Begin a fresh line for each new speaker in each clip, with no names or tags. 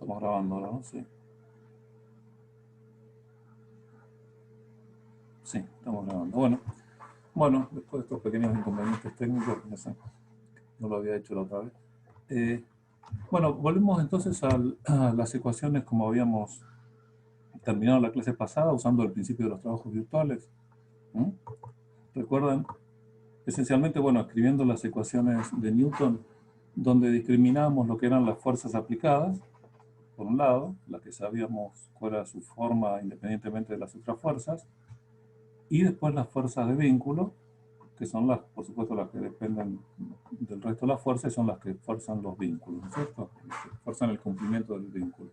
Estamos grabando ahora, ¿no? Sí. Sí, estamos grabando. Bueno, después de estos pequeños inconvenientes técnicos, no sé, no lo había hecho la otra vez. Eh, bueno, volvemos entonces a las ecuaciones como habíamos terminado la clase pasada, usando el principio de los trabajos virtuales. ¿Mm? ¿Recuerdan? Esencialmente, bueno, escribiendo las ecuaciones de Newton, donde discriminábamos lo que eran las fuerzas aplicadas, por un lado, las que sabíamos cuál era su forma independientemente de las otras fuerzas, y después las fuerzas de vínculo, que son las, por supuesto, las que dependen del resto de las fuerzas y son las que fuerzan los vínculos, ¿no es cierto? Fuerzan el cumplimiento del vínculo.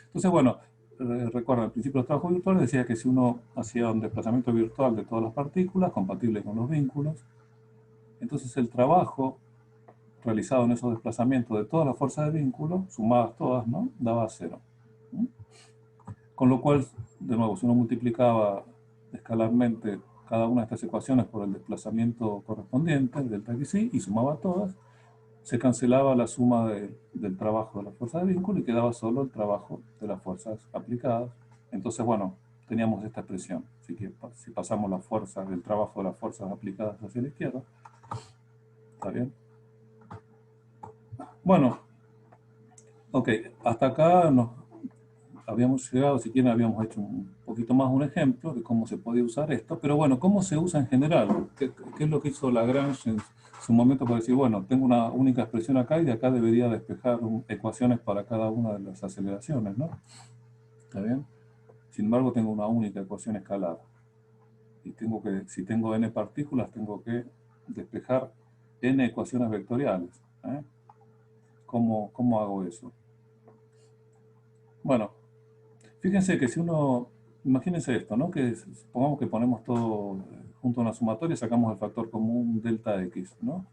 Entonces, bueno, recuerda, el principio de los trabajos virtuales decía que si uno hacía un desplazamiento virtual de todas las partículas, compatible con los vínculos, entonces el trabajo realizado en esos desplazamientos de todas las fuerzas de vínculo, sumadas todas, ¿no? Daba cero. ¿Mm? Con lo cual, de nuevo, si uno multiplicaba escalarmente cada una de estas ecuaciones por el desplazamiento correspondiente, el delta xy, y sumaba todas, se cancelaba la suma del trabajo de la fuerza de vínculo y quedaba solo el trabajo de las fuerzas aplicadas. Entonces, bueno, teníamos esta expresión. Así que si pasamos la fuerza del trabajo de las fuerzas aplicadas hacia la izquierda, ¿está bien? Bueno, ok, hasta acá habíamos llegado, si quieren habíamos hecho un poquito más un ejemplo de cómo se podía usar esto, pero bueno, ¿cómo se usa en general? ¿Qué es lo que hizo Lagrange en su momento para decir, bueno, tengo una única expresión acá y de acá debería despejar ecuaciones para cada una de las aceleraciones, ¿no? ¿Está bien? Sin embargo, tengo una única ecuación escalar. Y si tengo n partículas, tengo que despejar n ecuaciones vectoriales. ¿Eh? ¿Cómo hago eso? Bueno, fíjense que si uno, imagínense esto, ¿no? Que supongamos que ponemos todo junto a una sumatoria y sacamos el factor común delta x, ¿no?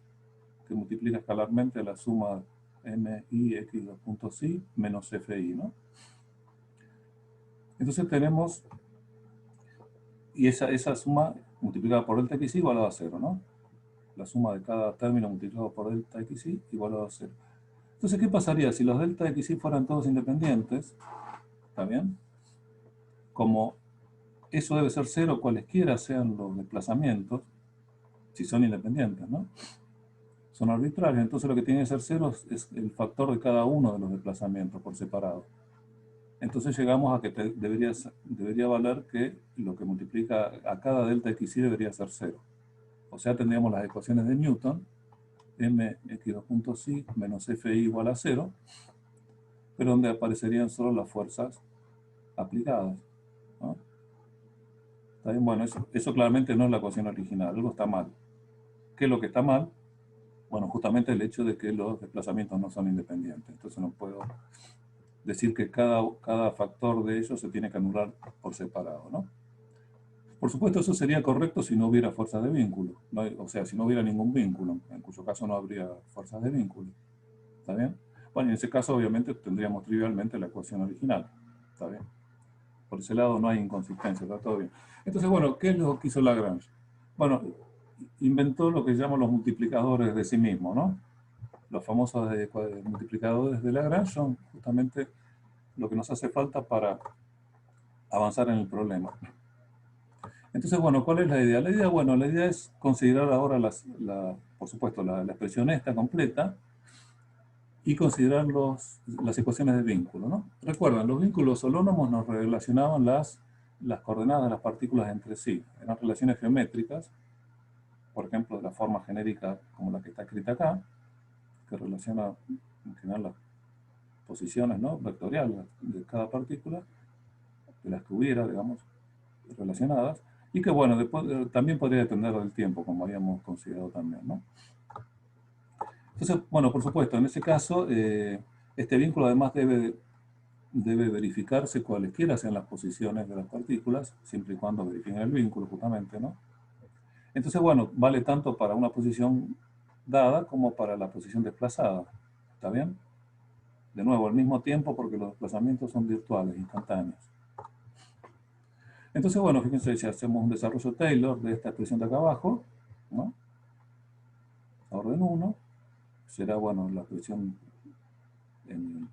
Que multiplica escalarmente la suma mi x 2.psi menos fi, ¿no? Entonces tenemos, y esa suma multiplicada por delta xy igual a 0, ¿no? La suma de cada término multiplicado por delta xy igual a 0. Entonces, ¿qué pasaría si los delta xy fueran todos independientes? ¿Está bien? Como eso debe ser 0 cualesquiera sean los desplazamientos, si son independientes, ¿no? Son arbitrarios, entonces lo que tiene que ser 0 es el factor de cada uno de los desplazamientos por separado. Entonces llegamos a que debería valer que lo que multiplica a cada delta xy debería ser 0. O sea, tendríamos las ecuaciones de Newton, mx2.psi menos fi igual a 0, pero donde aparecerían solo las fuerzas aplicadas, ¿no? ¿Está bien? Bueno, eso claramente no es la ecuación original, algo está mal. ¿Qué es lo que está mal? Bueno, justamente el hecho de que los desplazamientos no son independientes. Entonces no puedo decir que cada factor de ellos se tiene que anular por separado, ¿no? Por supuesto, eso sería correcto si no hubiera fuerzas de vínculo. ¿No? O sea, si no hubiera ningún vínculo, en cuyo caso no habría fuerzas de vínculo. ¿Está bien? Bueno, en ese caso obviamente tendríamos trivialmente la ecuación original. ¿Está bien? Por ese lado no hay inconsistencia, está todo bien. Entonces, bueno, ¿qué es lo que hizo Lagrange? Bueno, inventó lo que llaman los multiplicadores de sí mismo, ¿no? Los famosos multiplicadores de Lagrange son justamente lo que nos hace falta para avanzar en el problema. Entonces, bueno, ¿cuál es la idea? La idea, bueno, la idea es considerar ahora, por supuesto, la expresión esta completa y considerar las ecuaciones de vínculo, ¿no? Recuerden, los vínculos holónomos nos relacionaban las coordenadas de las partículas entre sí. Eran relaciones geométricas, por ejemplo, de la forma genérica como la que está escrita acá, que relaciona en general las posiciones, ¿no?, vectoriales de cada partícula, de las que hubiera, digamos, relacionadas, y que, bueno, después, también podría depender del tiempo, como habíamos considerado también, ¿no? Entonces, bueno, por supuesto, en ese caso, este vínculo además debe verificarse cualesquiera sean las posiciones de las partículas, siempre y cuando verifiquen el vínculo, justamente, ¿no? Entonces, bueno, vale tanto para una posición dada como para la posición desplazada. ¿Está bien? De nuevo, al mismo tiempo, porque los desplazamientos son virtuales, instantáneos. Entonces, bueno, fíjense, si hacemos un desarrollo Taylor de esta expresión de acá abajo, ¿no? A orden 1, será, bueno, la expresión en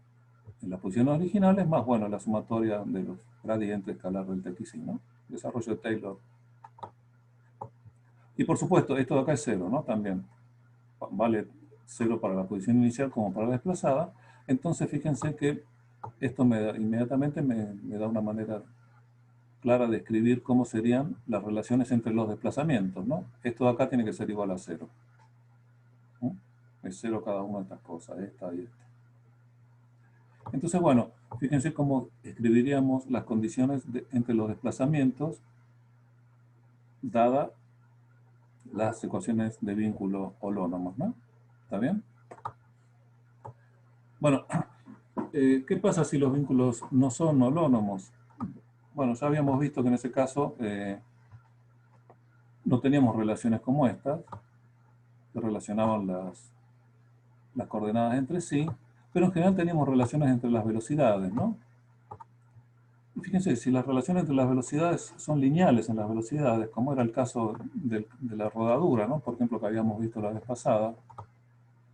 en las posiciones originales, más, bueno, la sumatoria de los gradientes escalar del TXI, ¿no? Desarrollo de Taylor. Y por supuesto, esto de acá es 0, ¿no? También vale 0 para la posición inicial como para la desplazada. Entonces, fíjense que esto inmediatamente me da una manera clara de escribir cómo serían las relaciones entre los desplazamientos, ¿no? Esto de acá tiene que ser igual a 0. ¿No? Es 0 cada una de estas cosas, esta y esta. Entonces, bueno, fíjense cómo escribiríamos las condiciones entre los desplazamientos dadas las ecuaciones de vínculo holónomos, ¿no? ¿Está bien? Bueno, ¿qué pasa si los vínculos no son holónomos? Bueno, ya habíamos visto que en ese caso no teníamos relaciones como estas, que relacionaban las coordenadas entre sí, pero en general teníamos relaciones entre las velocidades, ¿no? Y fíjense, si las relaciones entre las velocidades son lineales en las velocidades, como era el caso de la rodadura, ¿no? Por ejemplo, que habíamos visto la vez pasada,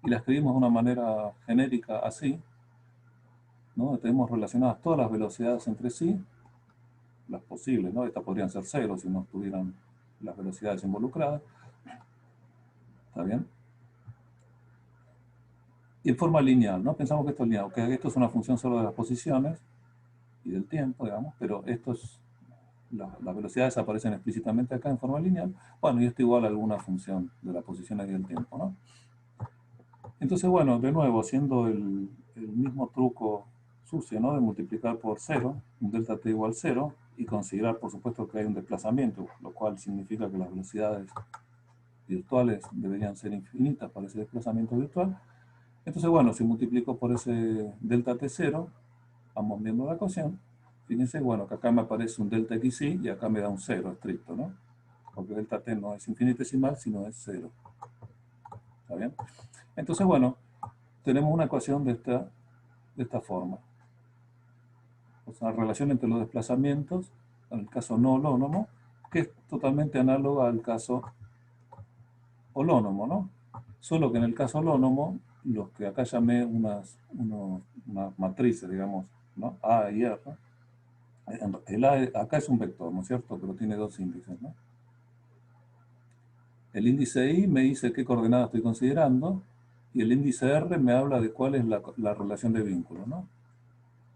y la escribimos de una manera genérica así, ¿no? Tenemos relacionadas todas las velocidades entre sí, las posibles, ¿no? Estas podrían ser cero si no estuvieran las velocidades involucradas. ¿Está bien? Y en forma lineal, ¿no? Pensamos que esto es lineal, que esto es una función solo de las posiciones y del tiempo, digamos, pero las velocidades aparecen explícitamente acá en forma lineal. Bueno, y esto igual a alguna función de las posiciones y del tiempo, ¿no? Entonces, bueno, de nuevo, haciendo el mismo truco sucio, ¿no? De multiplicar por 0, un delta t igual 0, y considerar, por supuesto, que hay un desplazamiento, lo cual significa que las velocidades virtuales deberían ser infinitas para ese desplazamiento virtual. Entonces, bueno, si multiplico por ese delta t0, vamos viendo la ecuación. Fíjense, bueno, que acá me aparece un delta xi y acá me da un 0 estricto, ¿no? Porque delta t no es infinitesimal, sino es 0. ¿Está bien? Entonces, bueno, tenemos una ecuación de esta forma. O sea, la relación entre los desplazamientos, en el caso no holónomo, que es totalmente análoga al caso holónomo, ¿no? Solo que en el caso holónomo, los que acá llamé unas matrices, digamos, ¿no? A y R. El A acá es un vector, ¿no es cierto? Pero tiene dos índices, ¿no? El índice I me dice qué coordenada estoy considerando y el índice R me habla de cuál es la relación de vínculo, ¿no?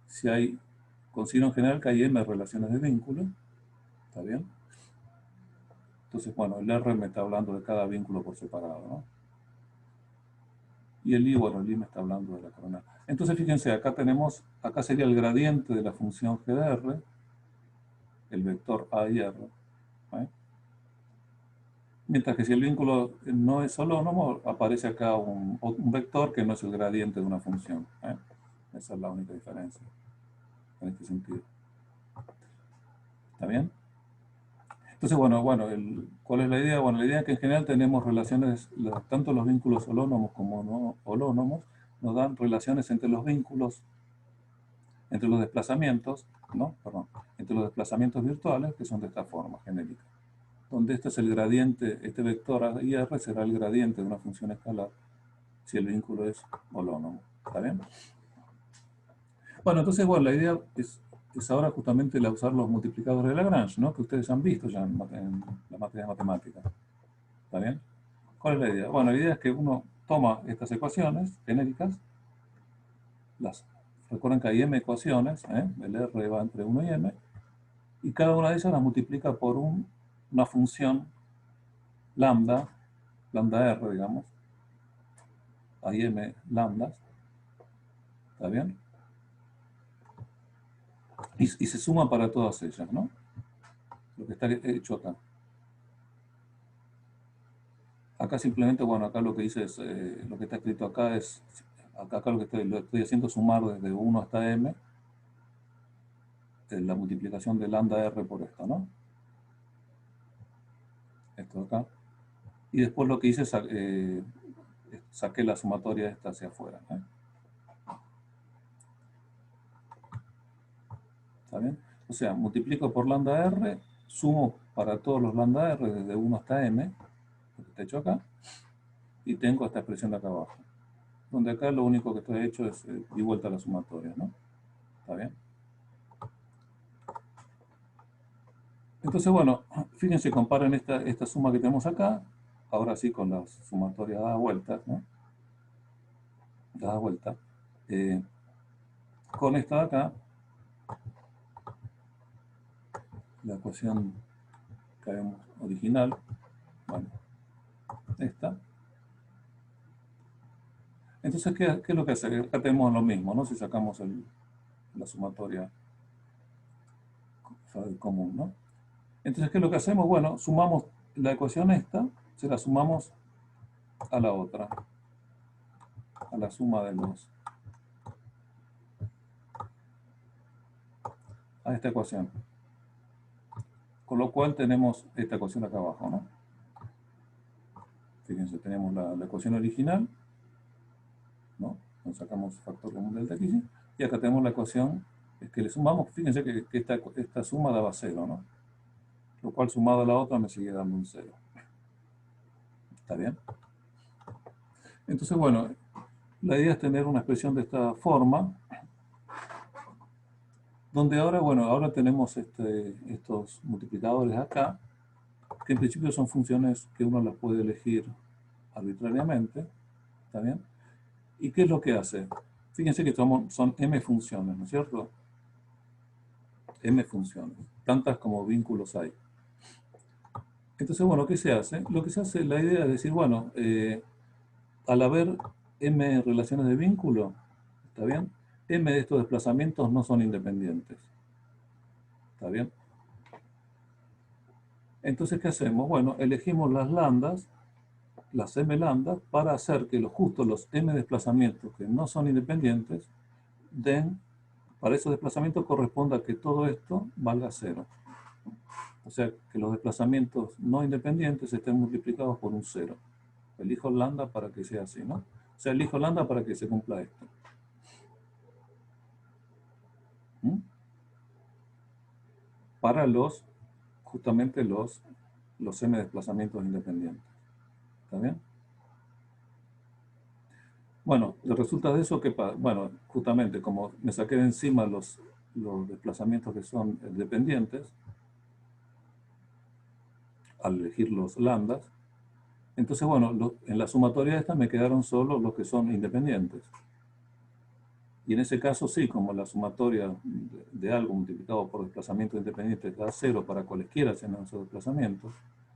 Si hay, considero en general que hay M relaciones de vínculo, ¿está bien? Entonces, bueno, el R me está hablando de cada vínculo por separado, ¿no? Y el I, bueno, el I me está hablando de la coordenada. Entonces, fíjense, acá sería el gradiente de la función g de R, el vector A y R, ¿eh? Mientras que si el vínculo no es holónomo, aparece acá un vector que no es el gradiente de una función, ¿eh? Esa es la única diferencia en este sentido. ¿Está bien? Entonces, bueno, ¿cuál es la idea? Bueno, la idea es que en general tenemos relaciones, tanto los vínculos holónomos como no holónomos, nos dan relaciones entre los vínculos, entre los desplazamientos, ¿no? Perdón, entre los desplazamientos virtuales, que son de esta forma, genérica. Donde este es el gradiente, este vector A y R será el gradiente de una función escalar si el vínculo es holónomo. ¿Está bien? Bueno, entonces, bueno, la idea es ahora justamente la usar los multiplicadores de Lagrange, ¿no? Que ustedes han visto ya en la materia de matemáticas. ¿Está bien? ¿Cuál es la idea? Bueno, la idea es que uno toma estas ecuaciones genéricas, recuerden que hay m ecuaciones, el R va entre 1 y m, y cada una de ellas las multiplica por una función lambda R, digamos, hay m lambdas, ¿está bien? Y se suma para todas ellas, ¿no? Lo que está hecho acá. Acá simplemente, bueno, acá lo que dice es, lo que está escrito acá es, acá lo que lo estoy haciendo es sumar desde 1 hasta m, la multiplicación de lambda R por esto, ¿no? Esto de acá. Y después lo que hice es saqué la sumatoria esta hacia afuera, ¿eh? ¿Está bien? O sea, multiplico por lambda R, sumo para todos los lambda R desde 1 hasta m, lo que está hecho acá, y tengo esta expresión de acá abajo, donde acá lo único que estoy hecho es di vuelta a la sumatoria, ¿no? ¿Está bien? Entonces, bueno, fíjense, comparen esta suma que tenemos acá, ahora sí con las sumatorias dadas vueltas, ¿no? Dadas vueltas, con esta de acá, la ecuación que habíamos original, bueno, esta. Entonces, ¿qué es lo que hace? Acá tenemos lo mismo, ¿no? Si sacamos la sumatoria común, ¿no? Entonces, ¿qué es lo que hacemos? Bueno, sumamos la ecuación esta, se la sumamos a la otra, a la suma de a esta ecuación. Con lo cual tenemos esta ecuación acá abajo, ¿no? Fíjense, tenemos la ecuación original, ¿no? Nos sacamos factor común del x, y acá tenemos la ecuación que le sumamos. Fíjense que esta suma daba 0, ¿no? Lo cual sumado a la otra me sigue dando un 0. ¿Está bien? Entonces, bueno, la idea es tener una expresión de esta forma, donde ahora, bueno, ahora tenemos estos multiplicadores acá, que en principio son funciones que uno las puede elegir arbitrariamente, ¿está bien? ¿Y qué es lo que hace? Fíjense que son m funciones, ¿no es cierto? M funciones, tantas como vínculos hay. Entonces, bueno, ¿qué se hace? Lo que se hace, la idea es decir, bueno, al haber m relaciones de vínculo, ¿está bien? M de estos desplazamientos no son independientes, ¿está bien? Entonces, ¿qué hacemos? Bueno, elegimos las lambdas, las m lambdas, para hacer que justo los m desplazamientos que no son independientes para esos desplazamientos corresponda que todo esto valga 0. O sea, que los desplazamientos no independientes estén multiplicados por un 0. Elijo lambda para que sea así, ¿no? O sea, elijo lambda para que se cumpla esto. ¿Mm? Para justamente los m desplazamientos independientes. ¿Está bien? Bueno, resulta de eso que, bueno, justamente como me saqué de encima los desplazamientos que son dependientes, al elegir los lambdas, entonces, bueno, en la sumatoria esta me quedaron solo los que son independientes. Y en ese caso sí, como la sumatoria de algo multiplicado por desplazamientos independientes da 0 para cualesquiera sean esos desplazamientos,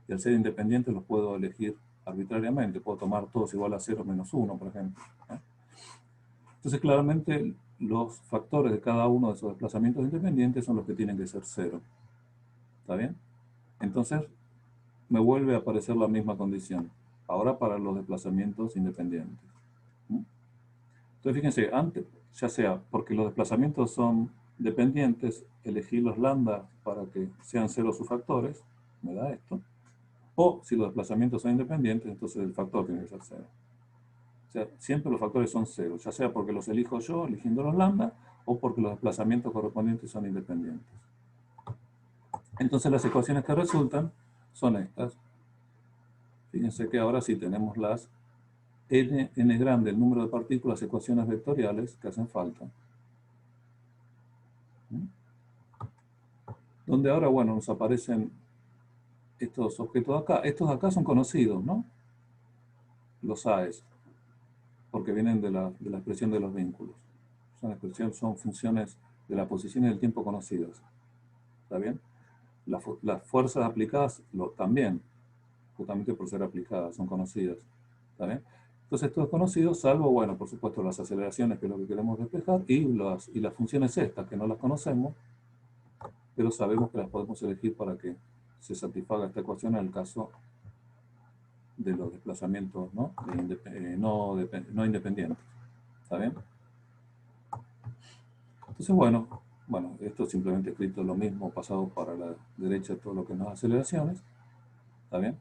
y al ser independientes los puedo elegir arbitrariamente, puedo tomar todos igual a 0 menos 1, por ejemplo. Entonces, claramente, los factores de cada uno de esos desplazamientos independientes son los que tienen que ser 0. ¿Está bien? Entonces, me vuelve a aparecer la misma condición. Ahora para los desplazamientos independientes. Entonces, fíjense, antes, ya sea porque los desplazamientos son dependientes, elegí los lambda para que sean 0 sus factores, me da esto. O si los desplazamientos son independientes, entonces el factor tiene que ser 0. O sea, siempre los factores son 0, ya sea porque los elijo yo, eligiendo los lambda, o porque los desplazamientos correspondientes son independientes. Entonces las ecuaciones que resultan son estas. Fíjense que ahora sí tenemos las n grande, el número de partículas, ecuaciones vectoriales que hacen falta. Donde ahora, bueno, nos aparecen estos objetos acá. Estos acá son conocidos, ¿no? Los AES, porque vienen de la expresión de los vínculos. Son funciones de la posición y del tiempo conocidas. ¿Está bien? Las fuerzas aplicadas también, justamente por ser aplicadas, son conocidas. ¿Está bien? Entonces, esto es conocido, salvo, bueno, por supuesto, las aceleraciones, que es lo que queremos despejar, y las funciones estas, que no las conocemos, pero sabemos que las podemos elegir para que se satisfaga esta ecuación en el caso de los desplazamientos no independientes. ¿Está bien? Entonces, bueno, esto es simplemente escrito lo mismo, pasado para la derecha todo lo que no es aceleraciones. ¿Está bien?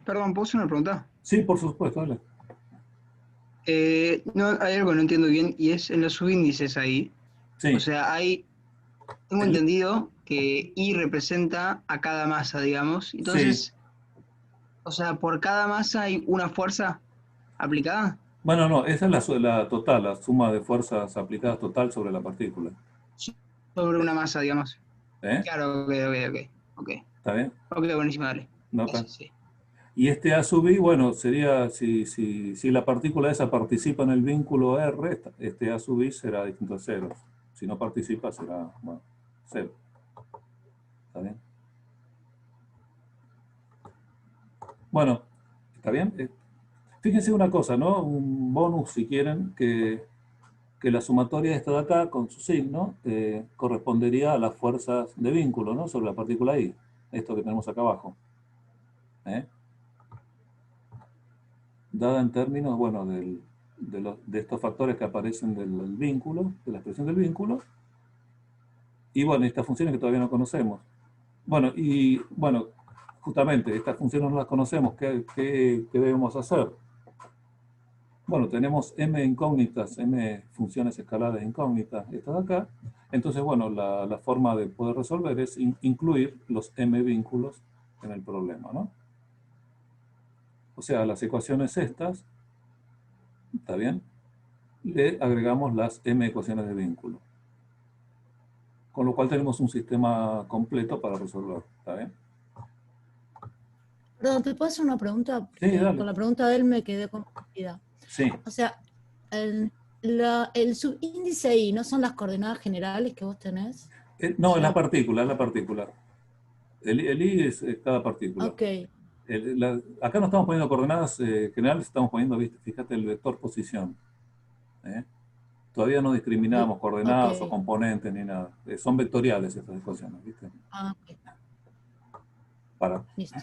Perdón, ¿puedo hacer una pregunta?
Sí, por supuesto, dale.
No, hay algo que no entiendo bien y es en los subíndices ahí. O
Sí.
sea, tengo entendido que I representa a cada masa, digamos.
Sí.
Entonces, o sea, por cada masa hay una fuerza aplicada.
Bueno, no, esa es la total, la suma de fuerzas aplicadas total sobre la partícula.
Sobre una masa, digamos.
¿Eh?
Claro, ok.
¿Está bien?
Ok, buenísimo, dale.
No,
Sí, sí.
y este A sub I, bueno, sería, si la partícula esa participa en el vínculo R, este A sub I será distinto a cero. Si no participa, será, bueno, cero. ¿Está bien? Bueno, ¿está bien? Fíjense una cosa, ¿no? Un bonus, si quieren, que la sumatoria de esta de acá, con su signo, correspondería a las fuerzas de vínculo, ¿no? Sobre la partícula I. Esto que tenemos acá abajo. ¿Eh? Dada en términos, bueno, de estos factores que aparecen del vínculo, de la expresión del vínculo, y bueno, estas funciones que todavía no conocemos. Bueno, y bueno, justamente estas funciones no las conocemos, ¿qué debemos hacer? Bueno, tenemos m incógnitas, m funciones escalares incógnitas, estas de acá. Entonces, bueno, la forma de poder resolver es incluir los m vínculos en el problema, ¿no? O sea, las ecuaciones estas, ¿está bien? Le agregamos las m ecuaciones de vínculo. Con lo cual tenemos un sistema completo para resolver, ¿está bien?
Perdón, ¿te puedo hacer una pregunta?
Sí,
Porque
dale.
con la pregunta de él me quedé confundida.
Sí.
O sea, el subíndice I, ¿no son las coordenadas generales que vos tenés?
No, es la
Ya.
partícula, es la partícula. El I es cada partícula.
Ok.
Acá no estamos poniendo coordenadas generales, estamos poniendo, ¿viste? Fíjate, el vector posición. ¿Eh? Todavía no discriminamos
Ok.
coordenadas o componentes ni nada. Son vectoriales estas ecuaciones, ¿viste?
Ah, ok.
Para.
Listo.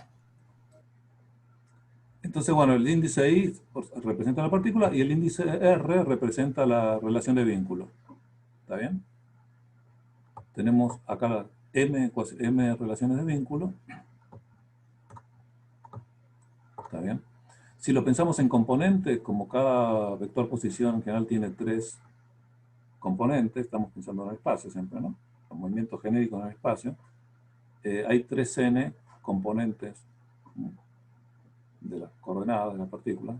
Entonces, bueno, el índice I representa la partícula y el índice R representa la relación de vínculo. ¿Está bien? Tenemos acá m relaciones de vínculo. ¿Está bien? Si lo pensamos en componentes, como cada vector posición en general tiene 3 componentes, estamos pensando en el espacio siempre, ¿no? Los movimientos genéricos en el espacio. Hay 3n componentes de las coordenadas de la partícula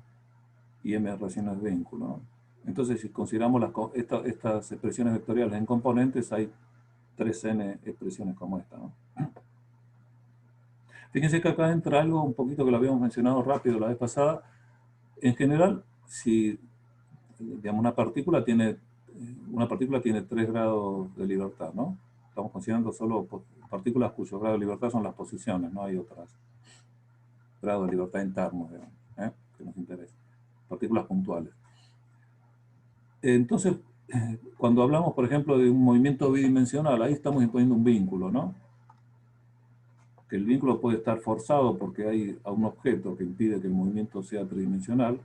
y m relaciones de vínculo, ¿no? Entonces, si consideramos estas expresiones vectoriales en componentes, hay 3n expresiones como esta, ¿no? Fíjense que acá entra algo un poquito que lo habíamos mencionado rápido la vez pasada. En general, si digamos, una partícula tiene 3 grados de libertad, ¿no? Estamos considerando solo partículas cuyo grado de libertad son las posiciones, no hay otros grados de libertad internos, digamos, que nos interesa. Partículas puntuales. Entonces, cuando hablamos, por ejemplo, de un movimiento bidimensional, ahí estamos imponiendo un vínculo, ¿no? Que el vínculo puede estar forzado porque hay un objeto que impide que el movimiento sea tridimensional.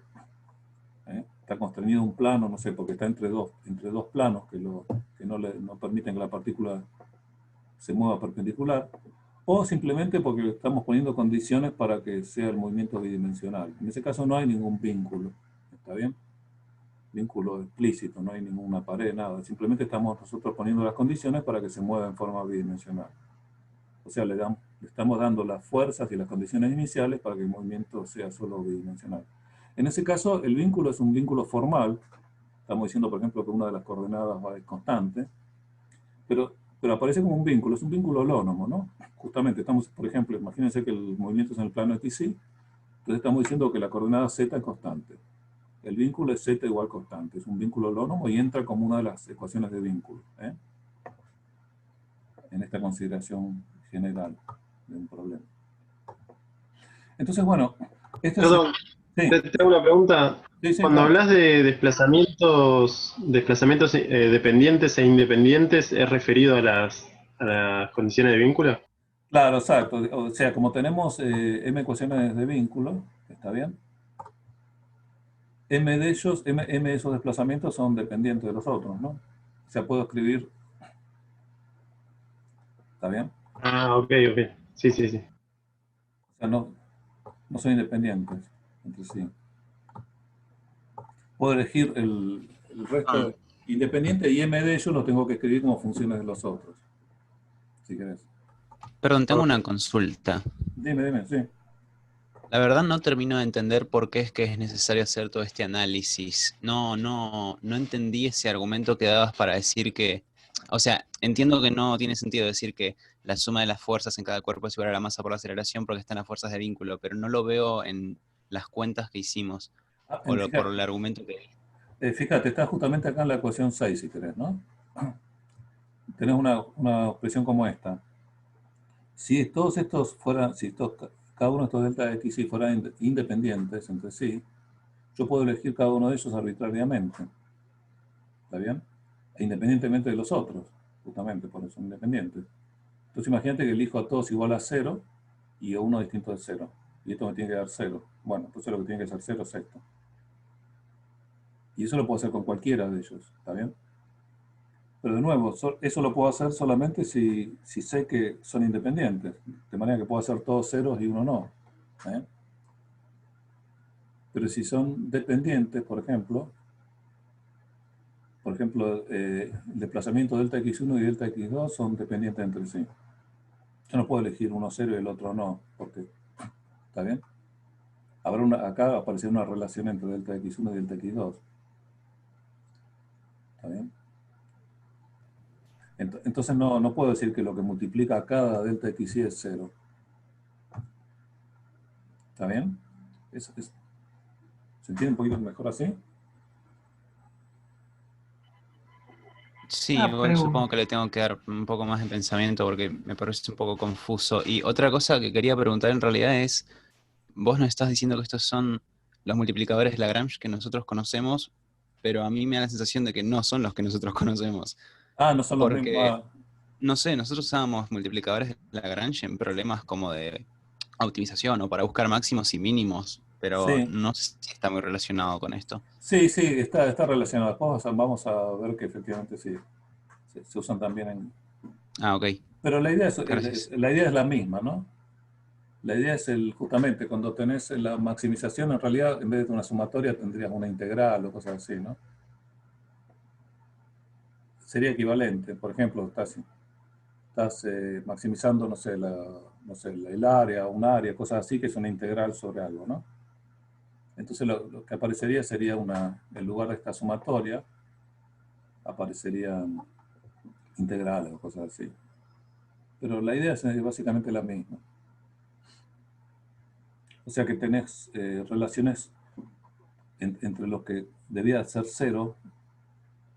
Está constreñido un plano, no sé, porque está entre dos planos que no permiten que la partícula se mueva perpendicular, o simplemente porque estamos poniendo condiciones para que sea el movimiento bidimensional. En ese caso no hay ningún vínculo, ¿está bien? Vínculo explícito, no hay ninguna pared, nada. Simplemente estamos nosotros poniendo las condiciones para que se mueva en forma bidimensional. O sea, le estamos dando las fuerzas y las condiciones iniciales para que el movimiento sea solo bidimensional. En ese caso, el vínculo es un vínculo formal. Estamos diciendo, por ejemplo, que una de las coordenadas es constante, pero aparece como un vínculo, es un vínculo holónomo, ¿no? Justamente estamos, por ejemplo, imagínense que el movimiento es en el plano de TC, entonces estamos diciendo que la coordenada z es constante. El vínculo es z igual constante, es un vínculo holónomo y entra como una de las ecuaciones de vínculo, en esta consideración general de un problema. Entonces, bueno, esto es...
Perdón,
Sí,
te hago una pregunta.
sí,
Cuando
claro.
hablas de desplazamientos dependientes e independientes, ¿es referido a las condiciones de vínculo?
Claro, exacto. O sea, como tenemos m ecuaciones de vínculo, ¿está bien? M de ellos, m de esos desplazamientos son dependientes de los otros, ¿no? O sea, puedo escribir, ¿está bien?
Ah, ok. Sí.
O sea, no son independientes entre sí. Puedo elegir el resto independiente y m de ellos lo tengo que escribir como funciones de los otros. Si querés.
Perdón, tengo una consulta.
Dime, sí.
La verdad no termino de entender por qué es que es necesario hacer todo este análisis. No entendí ese argumento que dabas para decir que, o sea, entiendo que no tiene sentido decir que la suma de las fuerzas en cada cuerpo es igual a la masa por la aceleración porque están las fuerzas de vínculo, pero no lo veo en las cuentas que hicimos por el argumento que...
Fíjate, está justamente acá en la ecuación 6, si querés, ¿no? Tenés una expresión como esta. Si todos estos fueran, cada uno de estos delta de x y fueran independientes entre sí, yo puedo elegir cada uno de ellos arbitrariamente. ¿Está bien? E independientemente de los otros, justamente por eso son independientes. Entonces imagínate que elijo a todos igual a 0 y a uno distinto de 0. Y esto me tiene que dar 0. Bueno, entonces lo que tiene que ser 0 es esto. Y eso lo puedo hacer con cualquiera de ellos, ¿está bien? Pero de nuevo, eso lo puedo hacer solamente si sé que son independientes. De manera que puedo hacer todos ceros y uno no. ¿Eh? Pero si son dependientes, por ejemplo, el desplazamiento delta x1 y delta x2 son dependientes entre sí. Yo no puedo elegir uno 0 y el otro no, porque, ¿está bien? Acá aparecerá una relación entre delta x1 y delta x2. ¿Está bien? Entonces no puedo decir que lo que multiplica a cada delta xy es 0. ¿Está bien? ¿Se entiende un poquito mejor así?
Sí,
Una
igual
pregunta.
supongo que le tengo que dar un poco más de pensamiento porque me parece un poco confuso. Y otra cosa que quería preguntar en realidad es, vos nos estás diciendo que estos son los multiplicadores de Lagrange que nosotros conocemos, pero a mí me da la sensación de que no son los que nosotros conocemos.
Ah, no son los mismos.
Porque, no sé, nosotros usábamos multiplicadores de Lagrange en problemas como de optimización o para buscar máximos y mínimos, pero
Sí,
no sé si está muy relacionado con esto.
sí, está relacionado. Después vamos a ver que efectivamente sí, se usan también en...
Ah, ok,
Pero la idea
gracias.
es la misma, ¿no? La idea es justamente cuando tenés la maximización, en realidad en vez de una sumatoria tendrías una integral o cosas así, ¿no? Sería equivalente. Por ejemplo, estás maximizando, no sé, el área, un área, cosas así, que es una integral sobre algo, ¿no? Entonces lo que aparecería sería en lugar de esta sumatoria, aparecerían integrales o cosas así. Pero la idea es básicamente la misma. O sea que tenés relaciones entre los que debía ser 0,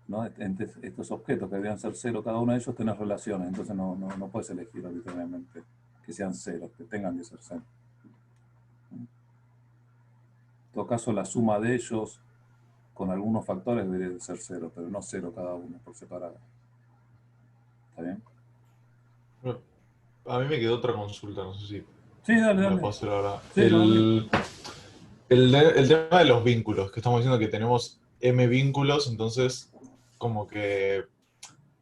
¿no? Entre estos objetos que debían ser 0, cada uno de ellos tenés relaciones, entonces no puedes elegir arbitrariamente que sean 0, que tengan que ser 0. En todo caso, la suma de ellos con algunos factores debe ser 0, pero no 0 cada uno por separado. ¿Está bien?
Bueno, a mí me quedó otra consulta, no sé si
Sí, dale,
la
dale.
puedo hacer ahora.
Sí, dale.
El tema de los vínculos, que estamos diciendo que tenemos M vínculos, entonces como que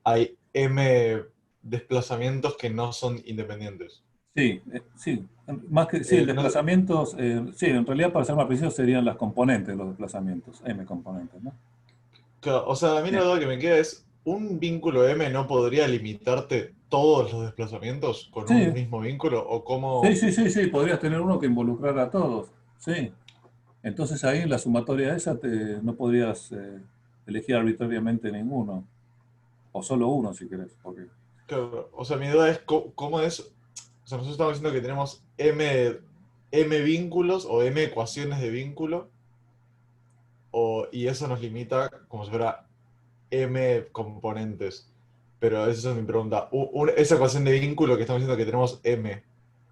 hay M desplazamientos que no son independientes.
Sí, sí. Más que, sí, el
No-
desplazamiento, sí, en realidad para ser más preciso serían las componentes de los desplazamientos, M componentes, ¿no?
claro, o sea, a mí la
Bien.
duda que me queda es, ¿un vínculo M no podría limitarte todos los desplazamientos con un
Sí,
mismo vínculo? ¿O
sí,
cómo?
sí, sí, sí, podrías tener uno que involucrara a todos, sí. Entonces ahí en la sumatoria esa no podrías elegir arbitrariamente ninguno, o solo uno si querés, porque...
Claro, o sea, mi duda es cómo es. O sea, nosotros estamos diciendo que tenemos M vínculos o M ecuaciones de vínculo, y eso nos limita como si fuera M componentes. Pero esa es mi pregunta. Esa ecuación de vínculo que estamos diciendo que tenemos M,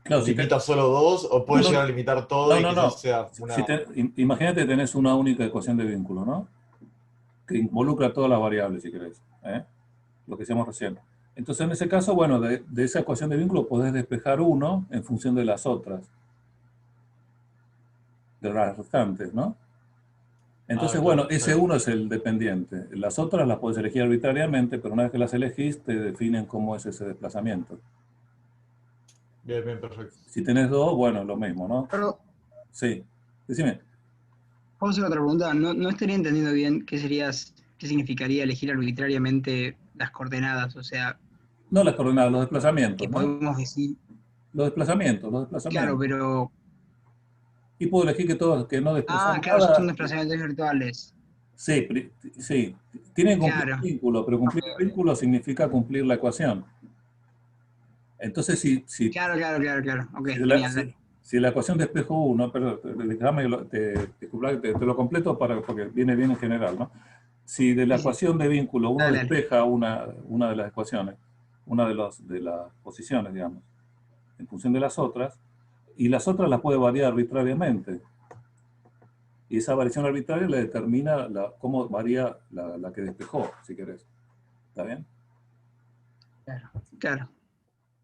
Claro,
¿limita solo dos o
no,
puede llegar a limitar todo y quizás
no.
sea una...
Imagínate que tenés una única ecuación de vínculo, ¿no? Que involucra todas las variables, si querés, ¿eh? Lo que decíamos recién. Entonces, en ese caso, bueno, de esa ecuación de vínculo podés despejar uno en función de las otras, de las restantes, ¿no?
Ah,
Entonces, bueno,
claro, está
ese
bien.
uno es el dependiente. Las otras las puedes elegir arbitrariamente, pero una vez que las elegís, te definen cómo es ese desplazamiento.
Bien, bien, perfecto.
Si tenés dos, bueno, lo mismo, ¿no?
Pero,
Sí. Decime.
¿puedo hacer otra pregunta? No estaría entendiendo bien qué significaría elegir arbitrariamente las coordenadas. O sea,
No las coordenadas, los
que
desplazamientos, ¿no?
podemos decir,
Los
claro,
desplazamientos.
pero
Y puedo elegir que no desplazar
Claro, esos son
nada.
desplazamientos virtuales.
Sí, sí. Tienen que cumplir
Claro.
el vínculo, pero cumplir el vínculo significa cumplir la ecuación. Entonces,
Claro. Ok,
si
genial, dale.
si la ecuación de espejo 1, pero déjame te lo completo porque viene bien en general, ¿no? Si de la
Sí, sí.
ecuación de vínculo uno
Dale.
despeja una de las ecuaciones, una de las posiciones, digamos, en función de las otras, y las otras las puede variar arbitrariamente. Y esa variación arbitraria le determina cómo varía la que despejó, si querés. ¿Está bien?
Claro.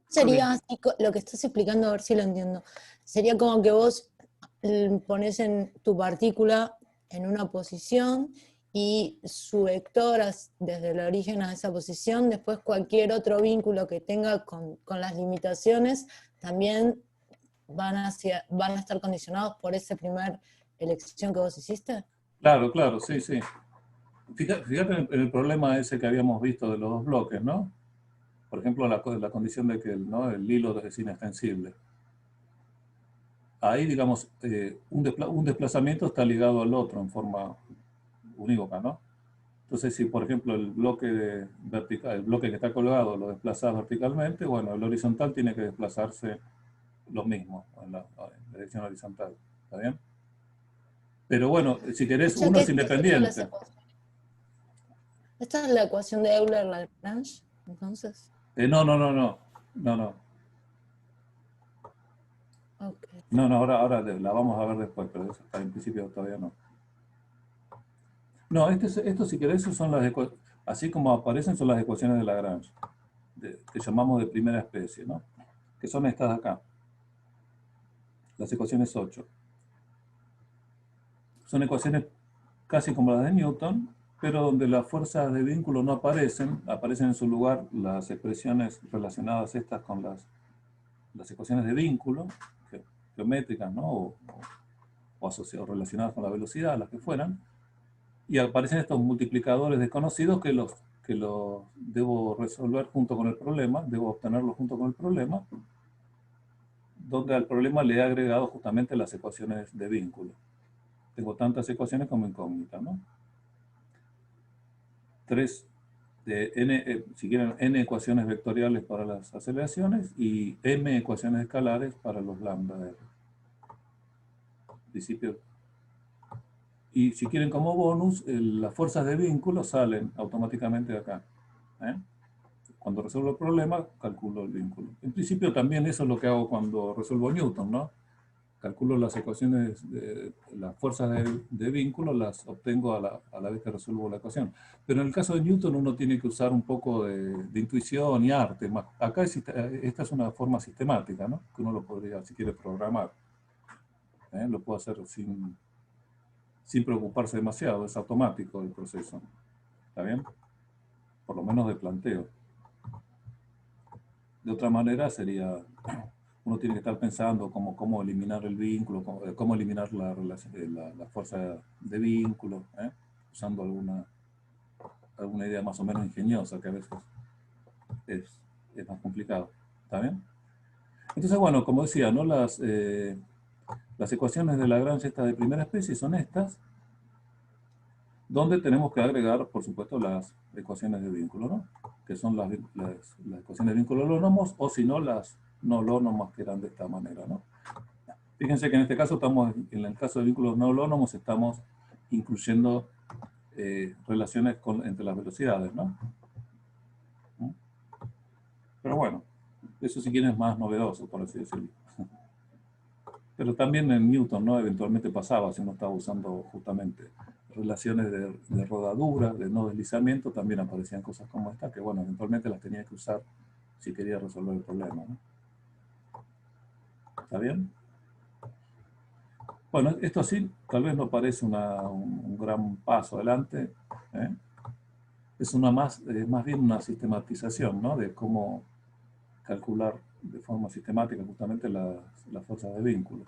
Sería así, lo que estás explicando, a ver si lo entiendo. Sería como que vos pones en tu partícula en una posición y su vector desde el origen a esa posición, después cualquier otro vínculo que tenga con las limitaciones, también van a estar condicionados por esa primera elección que vos hiciste.
Claro, sí. Fíjate en el problema ese que habíamos visto de los dos bloques, ¿no? Por ejemplo, la condición de que el hilo es inextensible. Ahí, digamos, un desplazamiento está ligado al otro en forma unívoca, ¿no? Entonces, si por ejemplo el bloque vertical, el bloque que está colgado lo desplazas verticalmente, bueno, el horizontal tiene que desplazarse lo mismo, en la dirección horizontal. ¿Está bien? Pero bueno, si
O
querés,
sea
uno
que
es
esta sería
independiente.
esta es la ecuación de Euler-Lagrange, entonces.
No.
Okay.
No, ahora la vamos a ver después, pero eso está en principio todavía no. No, esto si querés son así como aparecen son las ecuaciones de Lagrange, que llamamos de primera especie, ¿no? Que son estas de acá, las ecuaciones 8. Son ecuaciones casi como las de Newton, pero donde las fuerzas de vínculo no aparecen en su lugar las expresiones relacionadas estas con las ecuaciones de vínculo, geométricas, ¿no? O relacionadas con la velocidad, las que fueran, y aparecen estos multiplicadores desconocidos que los debo resolver junto con el problema, debo obtenerlos junto con el problema, donde al problema le he agregado justamente las ecuaciones de vínculo. Tengo tantas ecuaciones como incógnitas, ¿no? Si quieren, n ecuaciones vectoriales para las aceleraciones y m ecuaciones escalares para los lambda r. Principio. Y si quieren como bonus, las fuerzas de vínculo salen automáticamente de acá. Cuando resuelvo el problema, calculo el vínculo. En principio también eso es lo que hago cuando resuelvo Newton, ¿no? Calculo las ecuaciones, las fuerzas de vínculo, las obtengo a la vez que resuelvo la ecuación. Pero en el caso de Newton uno tiene que usar un poco de intuición y arte. Acá esta es una forma sistemática, ¿no? Que uno lo podría, si quiere, programar. Lo puedo hacer sin preocuparse demasiado, es automático el proceso. ¿Está bien? Por lo menos de planteo. De otra manera sería, uno tiene que estar pensando cómo eliminar el vínculo, cómo eliminar la fuerza de vínculo, usando alguna idea más o menos ingeniosa, que a veces es más complicado. ¿Está bien? Entonces, bueno, como decía, ¿no? Las ecuaciones de Lagrange de primera especie son estas, donde tenemos que agregar, por supuesto, las ecuaciones de vínculo, ¿no? Que son las ecuaciones de vínculo holónomos, o si no, las no holónomas, que eran de esta manera, ¿no? Fíjense que en este caso en el caso de vínculos no holónomos, estamos incluyendo relaciones entre las velocidades, ¿no? Pero bueno, eso si quieren es más novedoso, por así decirlo. Pero también en Newton, ¿no? Eventualmente pasaba, si uno estaba usando justamente relaciones de rodadura, de no deslizamiento, también aparecían cosas como esta, que bueno, eventualmente las tenía que usar si quería resolver el problema, ¿no? ¿Está bien? Bueno, esto sí, tal vez no parece un gran paso adelante, ¿eh? Es más bien una sistematización, ¿no? De cómo calcular de forma sistemática justamente las fuerzas de vínculo,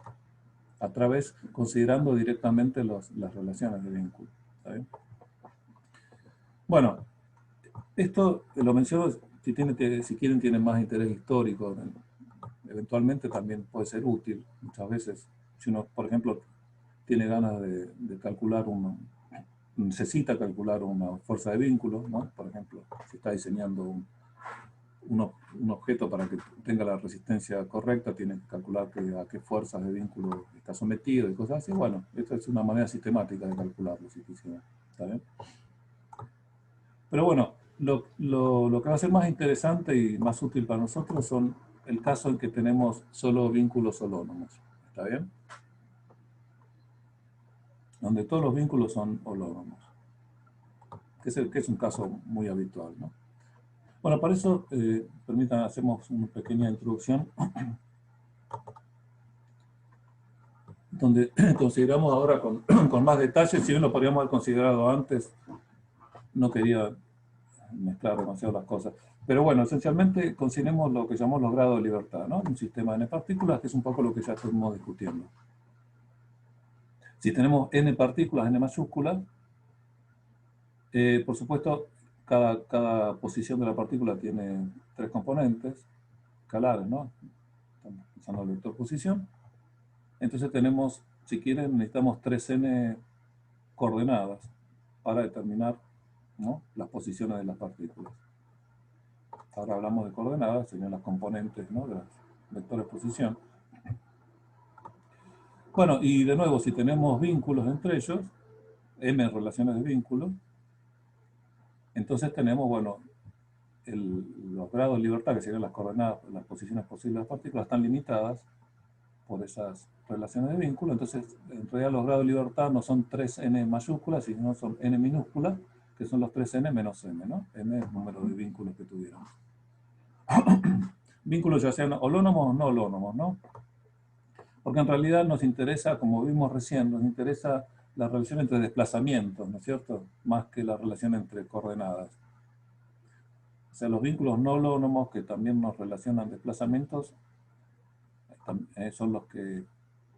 considerando directamente las relaciones de vínculo. ¿Está bien? Bueno, esto lo menciono, si quieren tienen más interés histórico, eventualmente también puede ser útil. Muchas veces si uno, por ejemplo, tiene ganas de calcular necesita calcular una fuerza de vínculo, ¿no? Por ejemplo, si está diseñando un objeto para que tenga la resistencia correcta, tiene que calcular a qué fuerzas de vínculo está sometido y cosas así. Bueno, esta es una manera sistemática de calcularlo, si quisiera. ¿Está bien? Pero bueno, lo que va a ser más interesante y más útil para nosotros son el caso en que tenemos solo vínculos holónomos. ¿Está bien? Donde todos los vínculos son holónomos. Que es un caso muy habitual, ¿no? Bueno, para eso, permitan, hacemos una pequeña introducción donde consideramos ahora con más detalles, si bien lo podríamos haber considerado antes, no quería mezclar demasiado las cosas. Pero bueno, esencialmente consideremos lo que llamamos los grados de libertad, ¿no? Un sistema de n partículas, que es un poco lo que ya estuvimos discutiendo. Si tenemos n partículas, n mayúsculas, por supuesto, cada posición de la partícula tiene 3 componentes escalares, ¿no? Estamos usando el vector posición. Entonces tenemos, si quieren, necesitamos 3n coordenadas para determinar, ¿no?, las posiciones de las partículas. Ahora hablamos de coordenadas, serían las componentes, ¿no?, de los vectores de posición. Bueno, y de nuevo, si tenemos vínculos entre ellos, m relaciones de vínculos, entonces tenemos, bueno, los grados de libertad, que serían las coordenadas, las posiciones posibles de las partículas, están limitadas por esas relaciones de vínculo. Entonces, en realidad los grados de libertad no son 3n mayúsculas, sino son n minúsculas, que son los 3n menos m, ¿no? M es el número de vínculos que tuviéramos. Vínculos ya sean holónomos o no holónomos, ¿no? Porque en realidad nos interesa, como vimos recién, nos interesa la relación entre desplazamientos, ¿no es cierto?, más que la relación entre coordenadas. O sea, los vínculos no holónomos que también nos relacionan desplazamientos son los que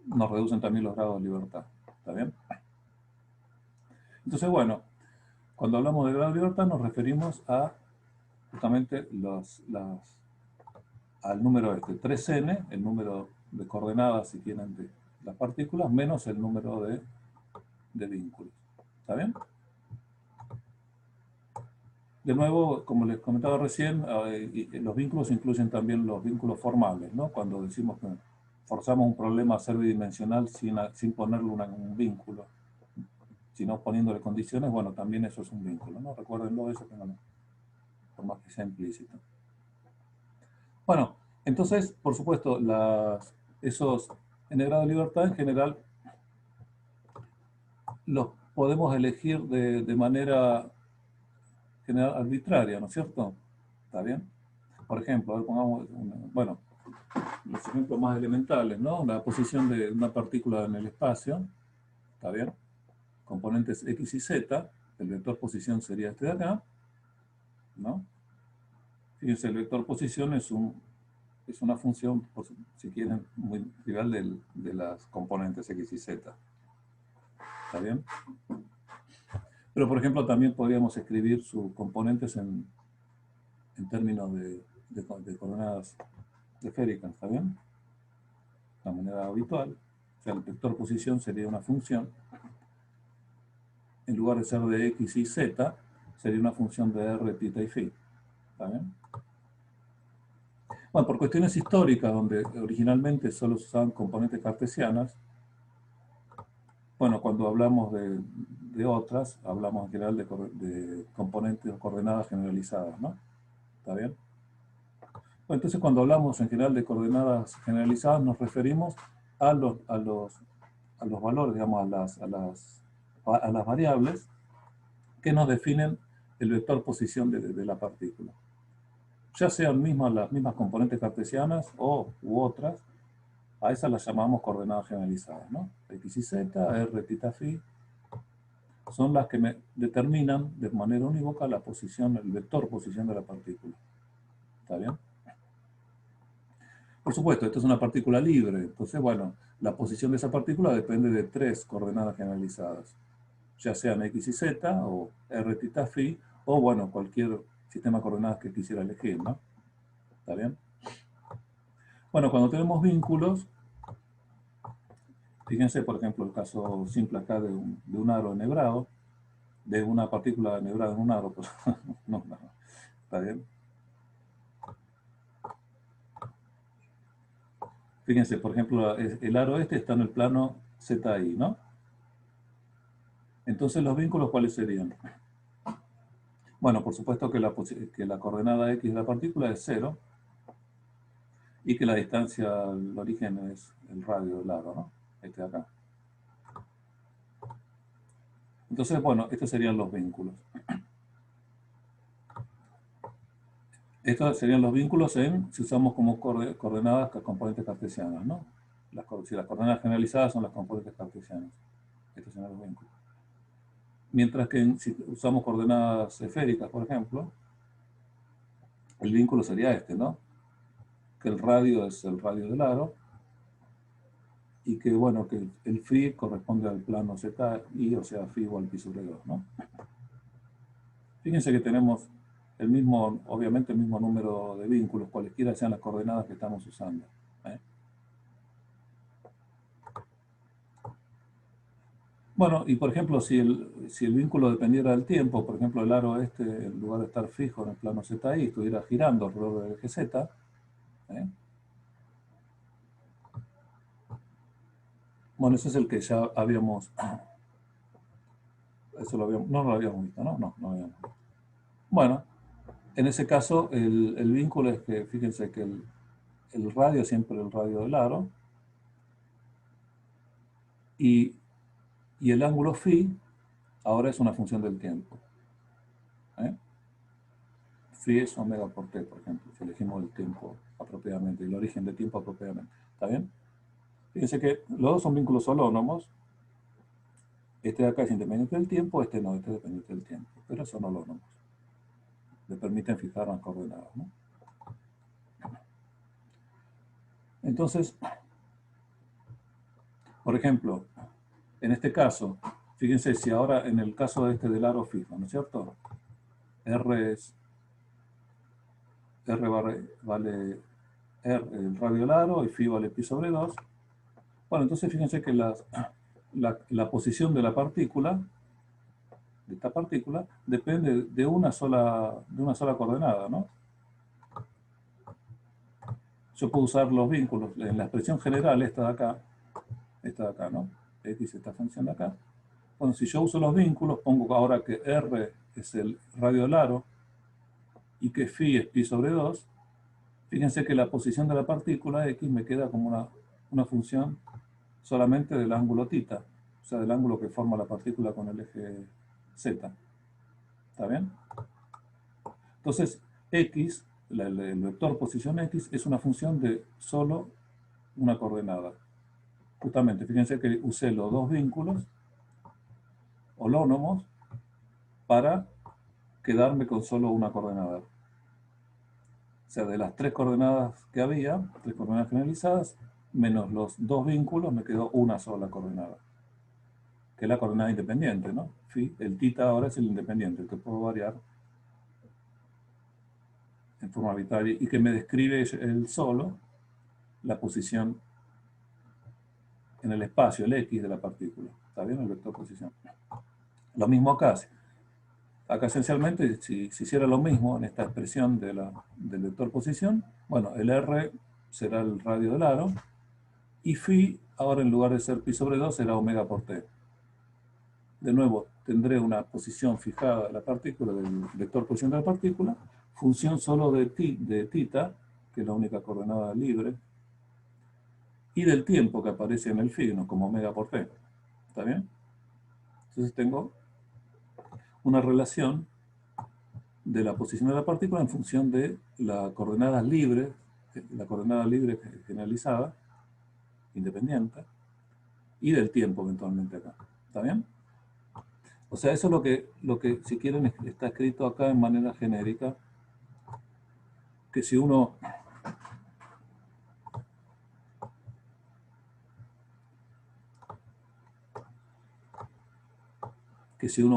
nos reducen también los grados de libertad. ¿Está bien? Entonces, bueno, cuando hablamos de grado de libertad nos referimos a justamente al número 3n, el número de coordenadas, si quieren, de las partículas, menos el número de vínculos. ¿Está bien? De nuevo, como les comentaba recién, los vínculos incluyen también los vínculos formales, ¿no? Cuando decimos que forzamos un problema a ser bidimensional sin ponerle un vínculo, sino poniéndole condiciones, bueno, también eso es un vínculo, ¿no? Recuérdenlo eso, que no, por más que sea implícito. Bueno, entonces, por supuesto, esos en el grado de libertad en general los podemos elegir de manera general arbitraria, ¿no es cierto? ¿Está bien? Por ejemplo, a ver, pongamos, bueno, los ejemplos más elementales, ¿no? La posición de una partícula en el espacio, ¿está bien? Componentes x y z, el vector posición sería este de acá, ¿no? Fíjense, el vector posición es una función, si quieren, muy trivial de las componentes x y z. ¿Está bien? Pero, por ejemplo, también podríamos escribir sus componentes en términos de coordenadas esféricas, ¿está bien? De manera habitual. O sea, el vector posición sería una función. En lugar de ser de x y z, sería una función de r, θ y φ. ¿Está bien? Bueno, por cuestiones históricas, donde originalmente solo se usaban componentes cartesianas, bueno, cuando hablamos de otras, hablamos en general de componentes o coordenadas generalizadas, ¿no? ¿Está bien? Bueno, entonces cuando hablamos en general de coordenadas generalizadas, nos referimos a los valores, digamos, a las variables que nos definen el vector posición de la partícula. Ya sean las mismas componentes cartesianas u otras, a esas las llamamos coordenadas generalizadas, ¿no? X y Z, R, θ, φ, son las que me determinan de manera unívoca la posición, el vector posición de la partícula. ¿Está bien? Por supuesto, esto es una partícula libre, entonces, bueno, la posición de esa partícula depende de 3 coordenadas generalizadas, ya sean X y Z, o R, θ, φ, o, bueno, cualquier sistema de coordenadas que quisiera elegir, ¿no? ¿Está bien? Bueno, cuando tenemos vínculos, Fíjense, por ejemplo, el caso simple acá de un aro enhebrado, de una partícula enhebrada en un aro, pues, no, ¿está bien? Fíjense, por ejemplo, el aro este está en el plano ZI, ¿no? Entonces, ¿los vínculos cuáles serían? Bueno, por supuesto que la coordenada X de la partícula es 0 y que la distancia al origen es el radio del aro, ¿no? Este de acá. Entonces, bueno, estos serían los vínculos. Estos serían los vínculos si usamos como coordenadas componentes cartesianas, ¿no? Si las coordenadas generalizadas son las componentes cartesianas. Estos serían los vínculos. Mientras que si usamos coordenadas esféricas, por ejemplo, el vínculo sería este, ¿no? Que el radio es el radio del aro y que, bueno, que el phi corresponde al plano ZI, o sea, phi igual pi sobre 2, ¿no? Fíjense que tenemos el mismo, obviamente el mismo número de vínculos, cualesquiera sean las coordenadas que estamos usando, ¿eh? Bueno, y por ejemplo, si el vínculo dependiera del tiempo, por ejemplo, el aro este, en lugar de estar fijo en el plano ZI, estuviera girando alrededor del eje Z, ¿eh? Bueno, ese es el que ya habíamos... no lo habíamos visto, ¿no? No, no habíamos visto. Bueno, en ese caso, el vínculo es que, fíjense que el radio es siempre el radio del aro, y el ángulo phi ahora es una función del tiempo, ¿eh? Phi es omega por t, por ejemplo, si elegimos el tiempo apropiadamente, el origen de tiempo apropiadamente. ¿Está bien? Fíjense que los dos son vínculos holónomos. Este de acá es independiente del tiempo, este no, este es dependiente del tiempo, pero son holónomos. Le permiten fijar las coordenadas, ¿no? Entonces, por ejemplo, en este caso, fíjense si ahora en el caso de este del aro fijo, ¿no es cierto? R vale R, el radio del aro, y phi vale pi sobre 2. Bueno, entonces fíjense que la posición de la partícula, de esta partícula, depende de una sola coordenada, ¿no? Yo puedo usar los vínculos en la expresión general, esta de acá, ¿no? X, esta función de acá. Bueno, si yo uso los vínculos, pongo ahora que R es el radio del aro y que phi es pi sobre 2. Fíjense que la posición de la partícula X me queda como una función solamente del ángulo θ, o sea, del ángulo que forma la partícula con el eje Z. ¿Está bien? Entonces, X, el vector posición X, es una función de solo una coordenada. Justamente, fíjense que usé los dos vínculos holónomos para quedarme con solo una coordenada. O sea, de las tres coordenadas que había, tres coordenadas generalizadas, menos los dos vínculos, me quedó una sola coordenada, que es la coordenada independiente, ¿no? El θ ahora es el independiente, el que puedo variar en forma arbitraria y que me describe el solo la posición en el espacio, el X de la partícula. ¿Está bien? El vector posición. Lo mismo acá. Acá esencialmente, si hiciera lo mismo en esta expresión del vector posición, bueno, el R será el radio del aro, y phi, ahora en lugar de ser pi sobre 2, será omega por t. De nuevo, tendré una posición fijada de la partícula, del vector posición de la partícula, función solo de θ, que es la única coordenada libre, y del tiempo que aparece en el phi, ¿no? Como omega por t. ¿Está bien? Entonces tengo una relación de la posición de la partícula en función de la coordenada libre generalizada, independiente, y del tiempo eventualmente acá. ¿Está bien? O sea, eso es lo que si quieren, está escrito acá en manera genérica, que si uno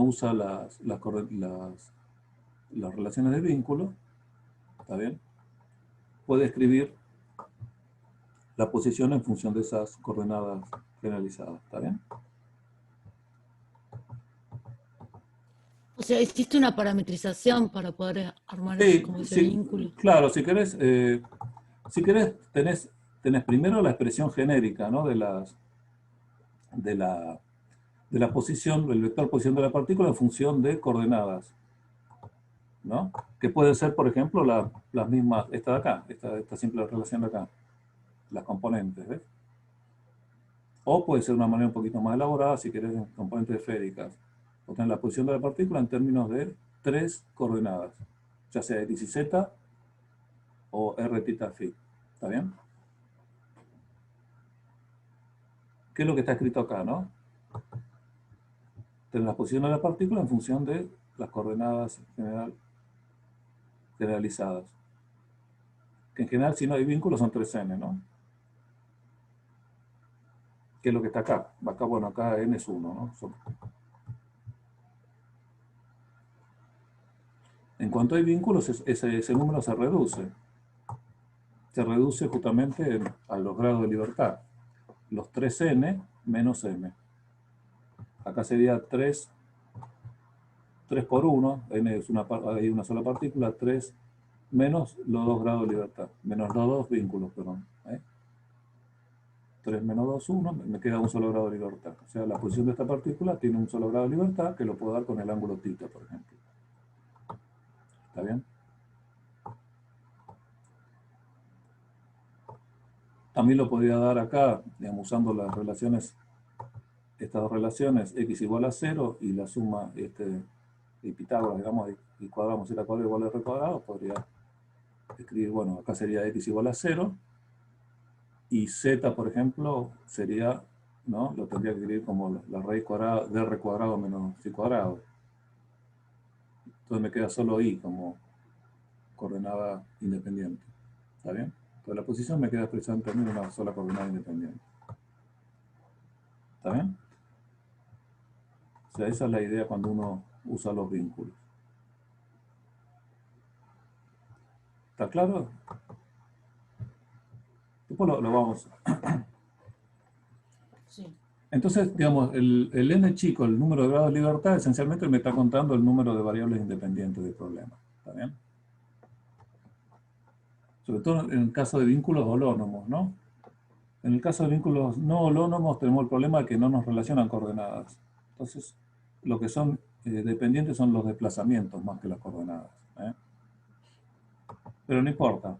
usa las relaciones de vínculo, ¿está bien? Puede escribir la posición en función de esas coordenadas generalizadas. ¿Está bien?
O sea, existe una parametrización para poder armar
Sí,
como ese
sí,
vínculo.
claro, si querés, tenés primero la expresión genérica, ¿no? De la, de la posición, el vector posición de la partícula en función de coordenadas, ¿no? Que puede ser, por ejemplo, las mismas, esta de acá, esta simple relación de acá, las componentes, ¿ves? O puede ser una manera un poquito más elaborada si querés en componentes esféricas. Obtener la posición de la partícula en términos de 3 coordenadas, ya sea x y z o r θ phi. ¿Está bien? ¿Qué es lo que está escrito acá, no? Tener la posición de la partícula en función de las coordenadas generalizadas. Que en general, si no hay vínculos, son 3n, ¿no? ¿Qué es lo que está acá? Acá, bueno, acá n es 1, ¿no? En cuanto hay vínculos, ese número se reduce. Se reduce justamente a los grados de libertad. Los 3n menos m. Acá sería 3 por 1, n es hay una sola partícula, 3 menos los 2 grados de libertad, menos los 2 vínculos, perdón. 3 menos 2, 1, me queda un solo grado de libertad. O sea, la posición de esta partícula tiene un solo grado de libertad que lo puedo dar con el ángulo θ, por ejemplo. ¿Está bien? También lo podría dar acá, digamos, usando las relaciones, estas dos relaciones, x igual a 0 y la suma de Pitágoras, digamos, y cuadramos z cuadrado igual a r cuadrado, podría escribir, bueno, acá sería x igual a 0 y z, por ejemplo, sería, ¿no? Lo tendría que escribir como la raíz cuadrada de r cuadrado menos phi cuadrado. Entonces me queda solo i como coordenada independiente. ¿Está bien? Entonces la posición me queda expresada en términos de una sola coordenada independiente. ¿Está bien? O sea, esa es la idea cuando uno usa los vínculos. ¿Está claro? Después lo vamos.
Sí.
Entonces, digamos, el n chico, el número de grados de libertad, esencialmente me está contando el número de variables independientes del problema. ¿Está bien? Sobre todo en el caso de vínculos holónomos, ¿no? En el caso de vínculos no holónomos tenemos el problema de que no nos relacionan coordenadas. Entonces, lo que son dependientes son los desplazamientos más que las coordenadas. Pero no importa.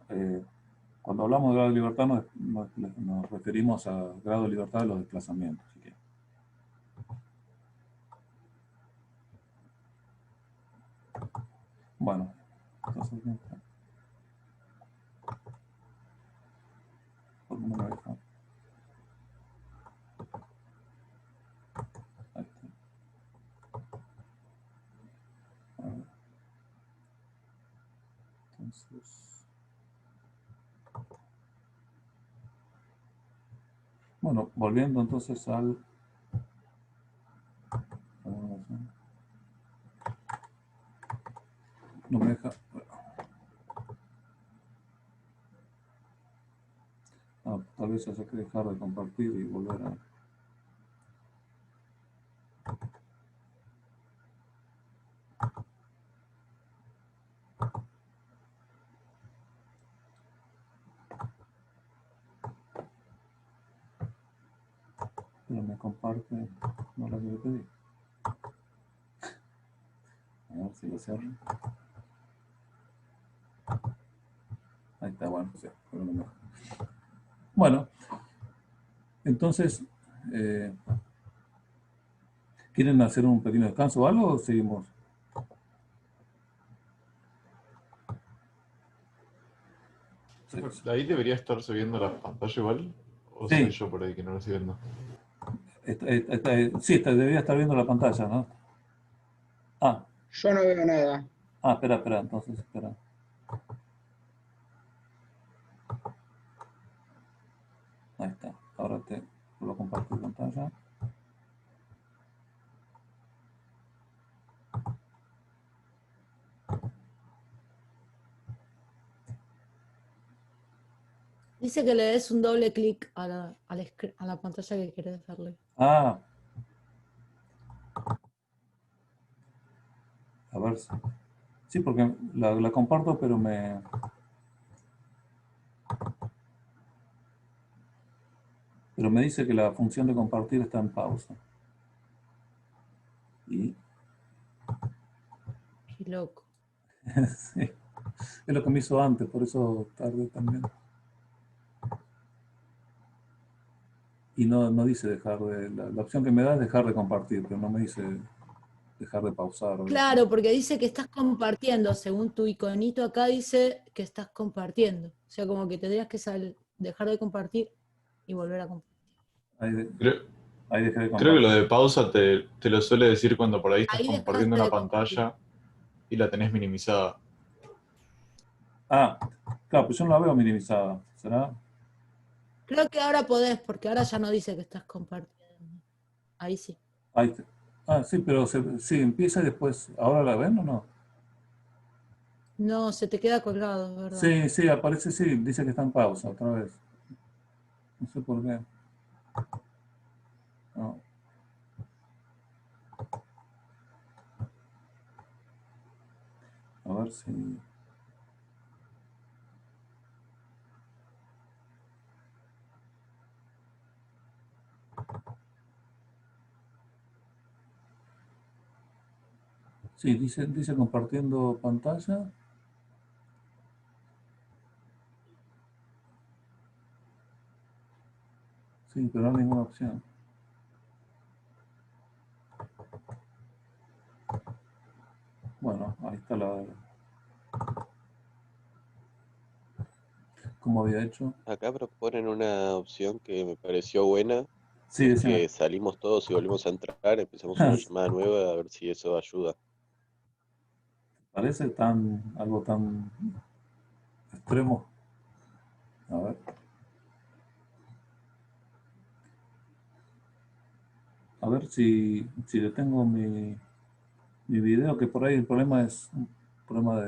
Cuando hablamos de grado de libertad nos referimos a grado de libertad de los desplazamientos. Así que. Bueno, entonces, ¿por qué no me deja? Ahí está. A ver. Entonces, bueno, volviendo entonces al... No me deja... Ah, tal vez haya que dejar de compartir y volver a... Pero me comparte, no la que le pedí. A ver si lo cierro. Ahí está, bueno, sí, pero no me... Bueno, entonces, ¿quieren hacer un pequeño descanso o algo o seguimos? Sí,
¿De ahí debería estarse viendo la pantalla igual? ¿O soy
sí,
yo por ahí que no lo estoy viendo?
sí, debería estar viendo la pantalla, ¿no? Ah,
Yo no veo nada.
espera, entonces, espera. Ahí está, ahora te vuelvo a compartir pantalla.
Dice que le des un doble clic a la pantalla que querés darle.
Ah, a ver. Sí, porque la comparto, pero me dice que la función de compartir está en pausa. Y
Qué loco.
sí, es lo que me hizo antes, por eso tardé también. Y no dice dejar de... La opción que me da es dejar de compartir, pero no me dice dejar de pausar.
Claro, porque dice que estás compartiendo, según tu iconito acá dice que estás compartiendo. O sea, como que tendrías que dejar de compartir y volver a compartir.
Creo,
Ahí dejé de
creo que lo
compartir.
de pausa te lo suele decir cuando por ahí estás
Ahí
compartiendo
dejaste
una
de compartir.
pantalla y la tenés minimizada.
Ah, claro, pues yo no la veo minimizada. ¿Será?
Creo que ahora podés, porque ahora ya no dice que estás compartiendo. Ahí sí.
Ahí está. Ah, sí, pero sí, empieza y después. ¿Ahora la ven o no?
No, se te queda colgado, ¿verdad?
Sí, sí, aparece, sí, dice que está en pausa otra vez. No sé por qué. No. A ver si... Sí, dice compartiendo pantalla. Sí, pero no hay ninguna opción. Bueno, ahí está como había hecho.
Acá proponen una opción que me pareció buena,
Sí,
que es
decime.
que salimos todos y volvemos a entrar, empezamos una llamada nueva, a ver si eso ayuda.
Parece algo tan extremo. A ver. A ver si detengo mi video, que por ahí el problema es un problema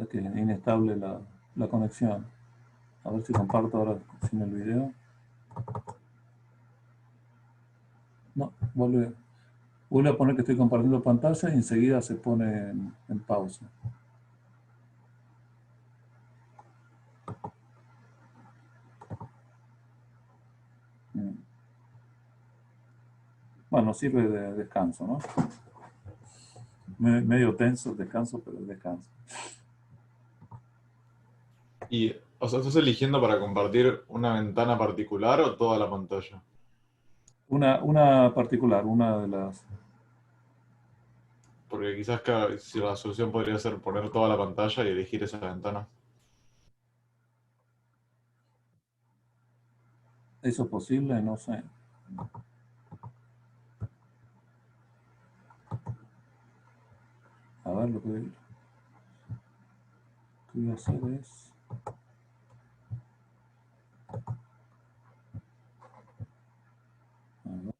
que es inestable la conexión. A ver si comparto ahora sin el video. No, vuelve a poner que estoy compartiendo pantalla y enseguida se pone en pausa. Mm. Bueno, sirve de descanso, ¿no? Medio tenso el descanso, pero descanso.
Y, o sea, ¿estás eligiendo para compartir una ventana particular o toda la pantalla?
Una particular, una de las...
Porque quizás si la solución podría ser poner toda la pantalla y elegir esa ventana.
¿Eso es posible? No sé. A ver, lo que voy a hacer es... A ver.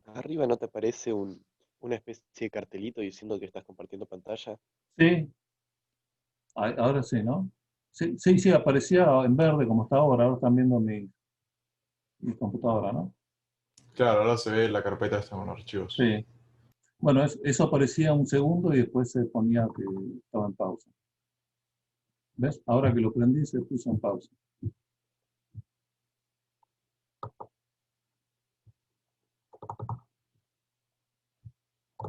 Arriba no te aparece una especie de cartelito diciendo que estás compartiendo pantalla.
Sí, ahora sí, ¿no? Sí, sí, sí, aparecía en verde como está ahora están viendo mi computadora, ¿no?
Claro, ahora se ve la carpeta esta con archivos.
Sí. Bueno, eso aparecía un segundo y después se ponía que estaba en pausa. ¿Ves? Ahora que lo prendí se puso en pausa.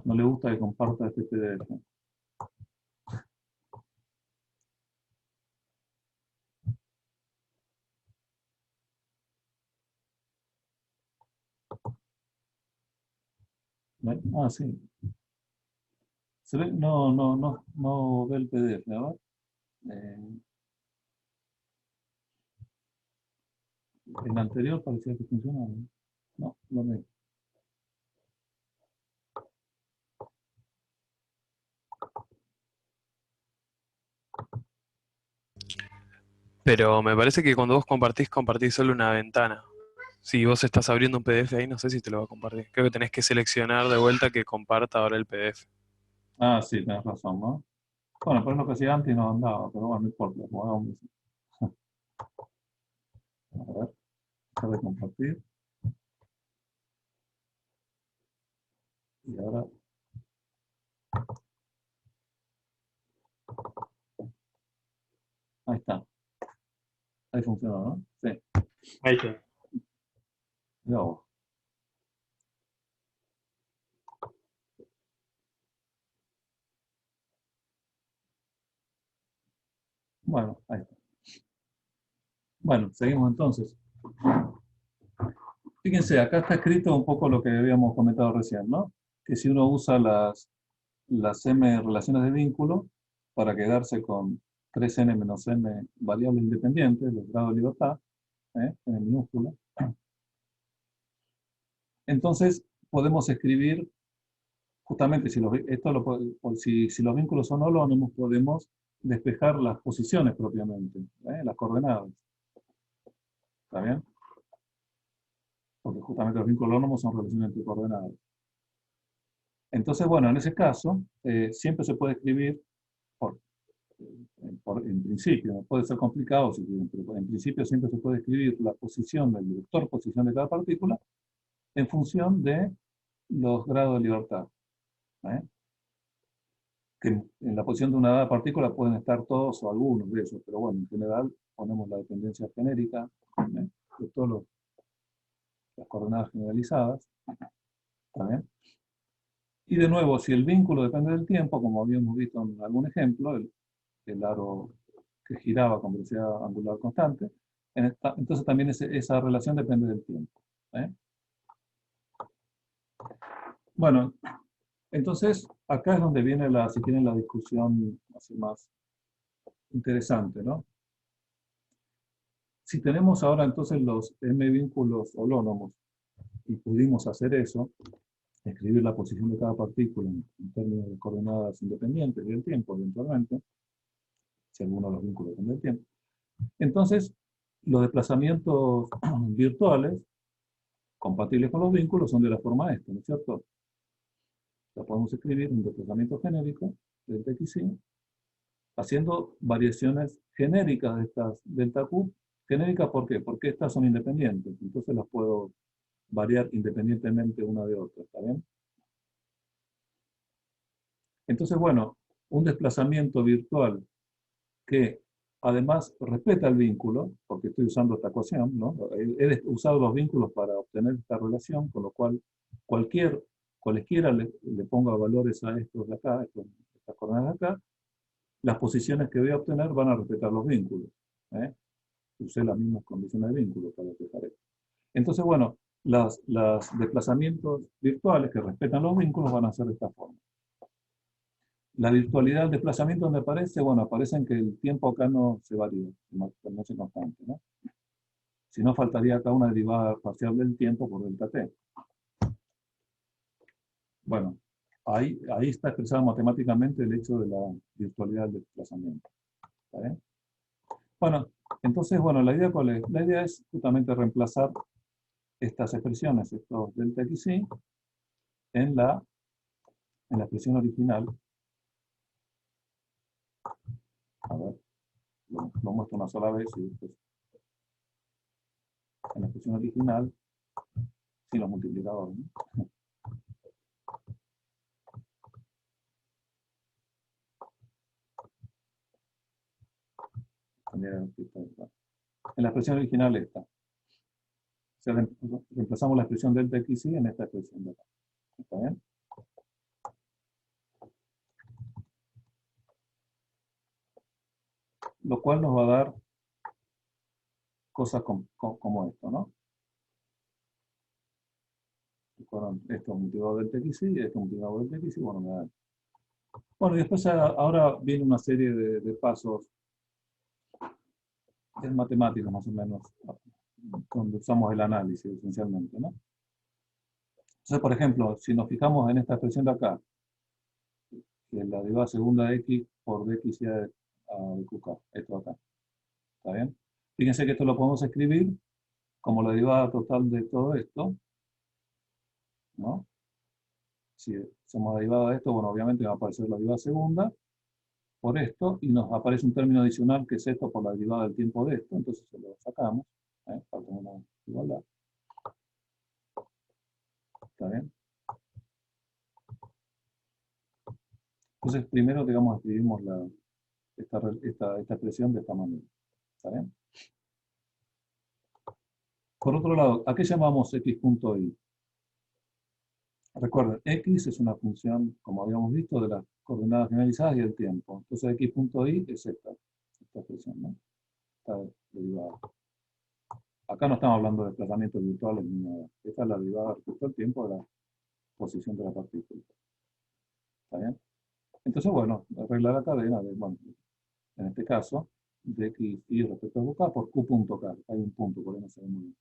No le gusta que comparta este PDF. ¿Ves? Ah, sí. ¿Se ve? No ve el PDF, a ver. Eh, el anterior parecía que funcionaba. No, no ve.
Pero me parece que cuando vos compartís solo una ventana. Si vos estás abriendo un PDF ahí, no sé si te lo va a compartir. Creo que tenés que seleccionar de vuelta que comparta ahora el PDF.
Ah, sí, tenés razón, ¿no? Bueno, pero es lo que hacía antes y no andaba, pero bueno, no importa. Pongamos- A ver, dejar de compartir. Y ahora, ahí está. Ahí funcionó, ¿no? Sí.
Ahí está.
Mirá vos. Bueno, ahí está. Bueno, seguimos entonces. Fíjense, acá está escrito un poco lo que habíamos comentado recién, ¿no? Que si uno usa las m relaciones de vínculo para quedarse con 3n menos m variables independientes, los grados de libertad, en minúscula, entonces podemos escribir, justamente, si los vínculos son holónimos, podemos despejar las posiciones propiamente, las coordenadas. ¿Está bien? Porque justamente los vínculos holónimos son relaciones entre coordenadas. Entonces, bueno, en ese caso, siempre se puede escribir, en principio, no puede ser complicado si quieren, pero en principio siempre se puede escribir la posición del vector posición de cada partícula en función de los grados de libertad. ¿eh? Que en la posición de una dada partícula pueden estar todos o algunos de esos, pero bueno, en general ponemos la dependencia genérica de todas las coordenadas generalizadas. ¿Está bien? Y de nuevo, si el vínculo depende del tiempo, como habíamos visto en algún ejemplo, el aro que giraba con velocidad angular constante, entonces también esa relación depende del tiempo. ¿eh? Bueno, entonces acá es donde viene si quieren, la discusión así más interesante, ¿no? Si tenemos ahora entonces los m vínculos holónomos y pudimos hacer eso, escribir la posición de cada partícula en términos de coordenadas independientes y del tiempo eventualmente, si alguno de los vínculos depende del tiempo, entonces los desplazamientos virtuales compatibles con los vínculos son de la forma esta, ¿no es cierto? Ya podemos escribir un desplazamiento genérico del xy haciendo variaciones genéricas de estas delta Q. Genéricas, ¿por qué? Porque estas son independientes, entonces las puedo variar independientemente una de otra, ¿está bien? Entonces, bueno, un desplazamiento virtual que además respeta el vínculo, porque estoy usando esta ecuación, ¿no? He usado los vínculos para obtener esta relación, con lo cual cualesquiera le ponga valores a estos de acá, estas coordenadas de acá, las posiciones que voy a obtener van a respetar los vínculos. Usé las mismas condiciones de vínculo para despejar esto. Entonces, bueno, los desplazamientos virtuales que respetan los vínculos van a ser de esta forma. La virtualidad del desplazamiento, donde aparece, bueno, aparece en que el tiempo acá no se varía, no es constante, ¿no? Si no, faltaría acá una derivada parcial del tiempo por delta t. Bueno, ahí está expresado matemáticamente el hecho de la virtualidad del desplazamiento. ¿Está bien? Bueno, entonces, bueno, ¿la idea cuál es? La idea es justamente reemplazar estas expresiones, estos delta xy, en la expresión original. A ver, lo muestro una sola vez y después. En la expresión original, sin los multiplicadores, ¿no? En la expresión original esta. O sea, reemplazamos la expresión delta xy en esta expresión de acá. ¿Está bien? Lo cual nos va a dar cosas como esto, ¿no? Esto multiplicado delta xy, esto multiplicado delta xy, bueno, me da. Bueno, y después ahora viene una serie de pasos matemáticos más o menos, donde usamos el análisis esencialmente, ¿no? Entonces, por ejemplo, si nos fijamos en esta expresión de acá, que es la derivada segunda de x por dx de qk, esto acá, ¿está bien? Fíjense que esto lo podemos escribir como la derivada total de todo esto, ¿no? Si hacemos la derivada de esto, bueno, obviamente va a aparecer la derivada segunda por esto, y nos aparece un término adicional que es esto por la derivada del tiempo de esto, entonces se lo sacamos, para tener una igualdad. ¿Está bien? Entonces, primero, digamos, escribimos esta expresión de esta manera. ¿Está bien? Por otro lado, ¿a qué llamamos x.y? Recuerden, x es una función, como habíamos visto, de las coordenadas generalizadas y el tiempo. Entonces, x.y es esta expresión, ¿no? Esta derivada. Acá no estamos hablando de desplazamientos virtuales ni nada. Esta es la derivada respecto al tiempo de la posición de la partícula. ¿Está bien? Entonces, bueno, arreglar la cadena de, bueno, en este caso, de xy respecto a k por q.k. Hay un punto, por ahí no se ve muy bien.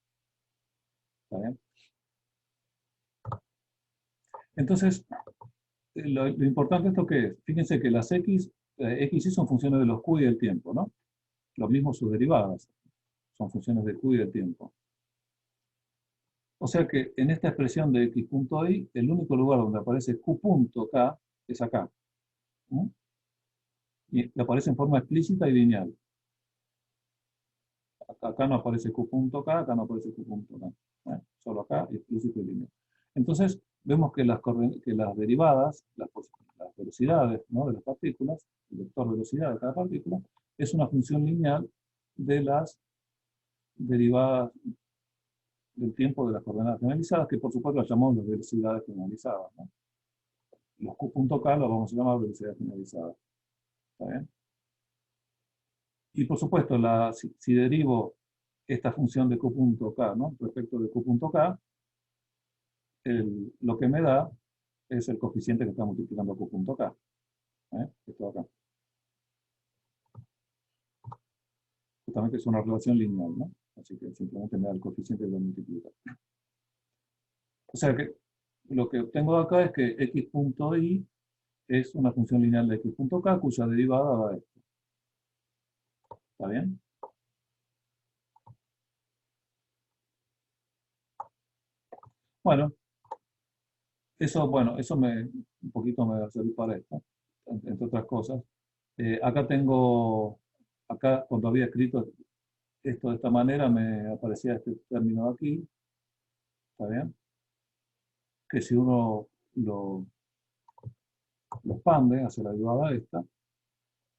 ¿Está bien? Entonces, lo importante de esto que es, fíjense que las x y son funciones de los q y del tiempo, ¿no? Lo mismo sus derivadas, son funciones de q y del tiempo. O sea que en esta expresión de x.y, el único lugar donde aparece q.k es acá. ¿Mm? Y aparece en forma explícita y lineal. Acá no aparece q.k, acá no aparece q.k. Solo acá, explícito y lineal. Entonces, vemos que las derivadas, las velocidades, ¿no?, de las partículas, el vector velocidad de cada partícula, es una función lineal de las derivadas del tiempo de las coordenadas generalizadas, que por supuesto las llamamos las velocidades generalizadas, ¿no? Los q.k los vamos a llamar velocidades generalizadas. ¿Está bien? Y por supuesto, si derivo esta función de q.k, ¿no?, respecto de q.k, lo que me da es el coeficiente que está multiplicando q.k. Esto acá. Justamente es una relación lineal, ¿no? Así que simplemente me da el coeficiente que lo multiplica. O sea que lo que obtengo acá es que x.y es una función lineal de x.k cuya derivada da esto. ¿Está bien? Bueno, eso un poquito me va a servir para esto, entre otras cosas. Acá cuando había escrito esto de esta manera, me aparecía este término de aquí, ¿está bien? Que si uno lo expande hacia la derivada esta,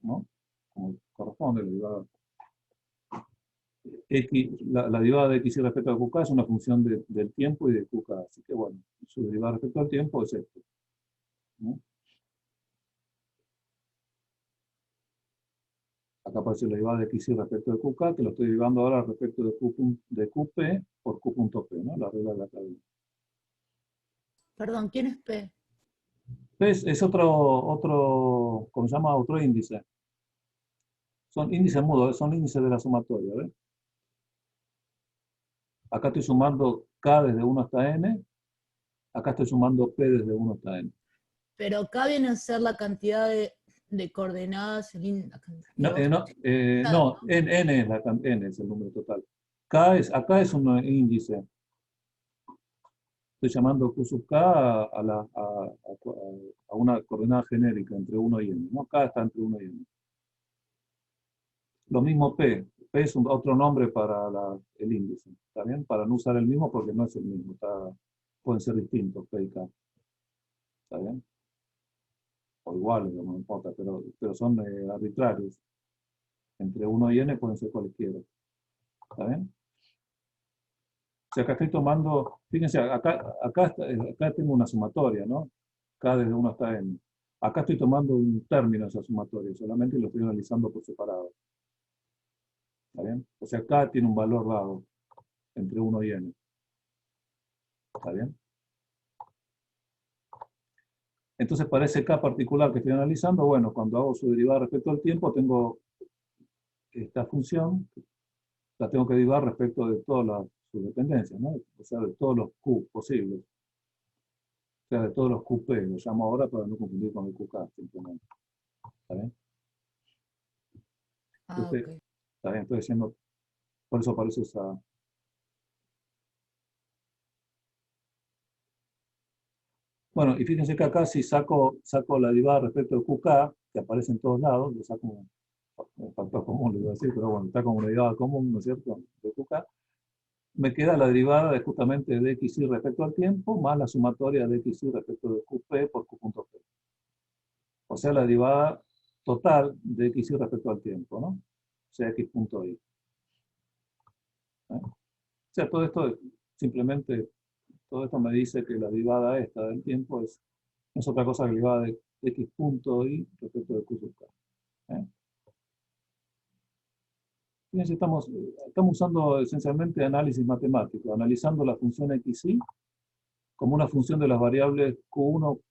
¿no?, como corresponde, la derivada x, la derivada de x y respecto a qk es una función del tiempo y de qk, así que bueno, su derivada respecto al tiempo es esto, ¿no? Acá aparece la derivada de x y respecto de qk, que lo estoy derivando ahora respecto de qp por q.p, ¿no?, la regla de la cadena.
Perdón, ¿quién es P?
P es otro, ¿cómo se llama? Otro índice. Son índices mudos, son índices de la sumatoria, ¿ves? Acá estoy sumando k desde 1 hasta n, acá estoy sumando p desde 1 hasta n.
Pero acá viene a ser la cantidad de coordenadas.
No, n es el número total. Acá es un índice. Estoy llamando Q sub k a una coordenada genérica entre 1 y n, ¿no? K está entre 1 y n. Lo mismo P. P es otro nombre para el índice, ¿está bien? Para no usar el mismo porque no es el mismo. Pueden ser distintos, P y K. ¿Está bien? O iguales, no me importa, pero son arbitrarios. Entre 1 y n pueden ser cualquiera. ¿Está bien? O sea, acá estoy tomando, fíjense, acá tengo una sumatoria, ¿no? K desde 1 hasta n. Acá estoy tomando un término de esa sumatoria, solamente lo estoy analizando por separado. ¿Está bien? O sea, K tiene un valor dado entre 1 y n. ¿Está bien? Entonces, para ese K particular que estoy analizando, bueno, cuando hago su derivada respecto al tiempo, tengo esta función, la tengo que derivar respecto de todas sus dependencias, ¿no? O sea, de todos los Q posibles. O sea, de todos los QP, lo llamo ahora para no confundir con el QK, simplemente. ¿Está bien?
Ah,
Entonces,
ok.
está bien, estoy diciendo, por eso aparece esa Bueno, y fíjense que acá si saco la derivada respecto de QK, que aparece en todos lados, le saco un factor común, le voy a decir, pero bueno, está como una derivada común, ¿no es cierto?, de QK, me queda la derivada de justamente de XY respecto al tiempo, más la sumatoria de XY respecto de QP por Q.P. O sea, la derivada total de XY respecto al tiempo, ¿no? O sea, X.Y. O sea, todo esto simplemente, todo esto me dice que la derivada esta del tiempo no es otra cosa que la derivada de X.Y respecto de Q sub K. Fíjense, estamos usando esencialmente análisis matemático, analizando la función XY como una función de las variables Q1,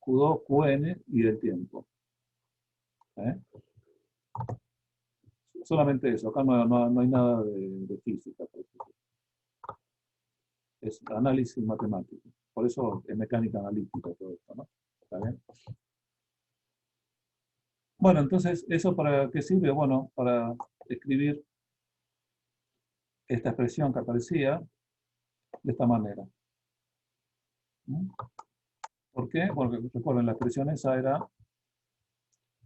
Q2, Qn y del tiempo. Solamente eso, acá no hay nada de física. Es análisis matemático. Por eso es mecánica analítica todo esto, ¿no? ¿Está bien? Bueno, entonces, ¿eso para qué sirve? Bueno, para escribir esta expresión que aparecía de esta manera. ¿Por qué? Porque recuerden, la expresión esa era,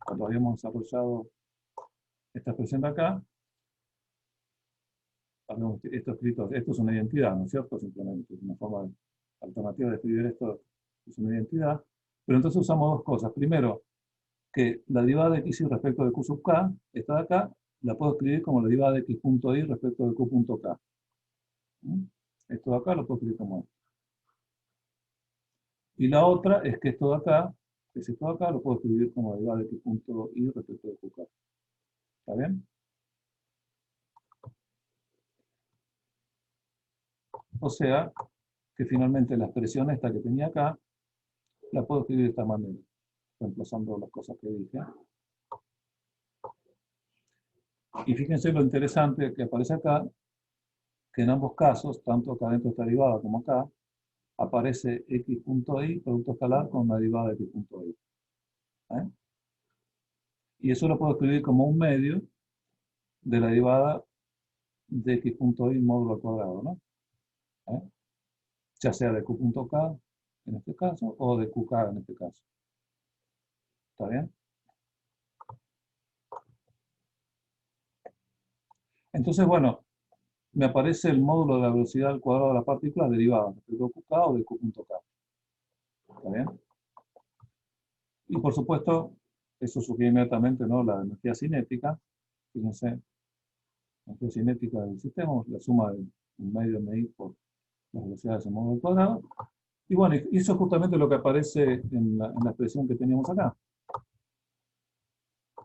cuando habíamos desarrollado esta expresión de acá, esto es una identidad, ¿no es cierto? Simplemente es una forma alternativa de escribir esto, es una identidad. Pero entonces usamos dos cosas. Primero, que la derivada de x respecto de q sub k, esta de acá, la puedo escribir como la derivada de x.y respecto de q.k. Esto de acá lo puedo escribir como esto. Y la otra es que esto de acá, que es esto de acá, lo puedo escribir como la derivada de x.y respecto de qk. ¿Está bien? O sea, que finalmente la expresión esta que tenía acá, la puedo escribir de esta manera, reemplazando las cosas que dije. Y fíjense lo interesante que aparece acá, que en ambos casos, tanto acá dentro de esta derivada como acá, aparece x.y, producto escalar, con una derivada de x.y. Y eso lo puedo escribir como un medio de la derivada de x.y módulo al cuadrado, ¿no? Ya sea de q.k en este caso, o de qk en este caso. ¿Está bien? Entonces, bueno, me aparece el módulo de la velocidad al cuadrado de las partículas derivadas de qk o de q.k. ¿Está bien? Y por supuesto, eso sugiere inmediatamente, ¿no?, la energía cinética. Fíjense, la energía cinética del sistema, la suma de un medio MI por las velocidades en módulo al cuadrado. Y bueno, eso es justamente lo que aparece en la expresión que teníamos acá.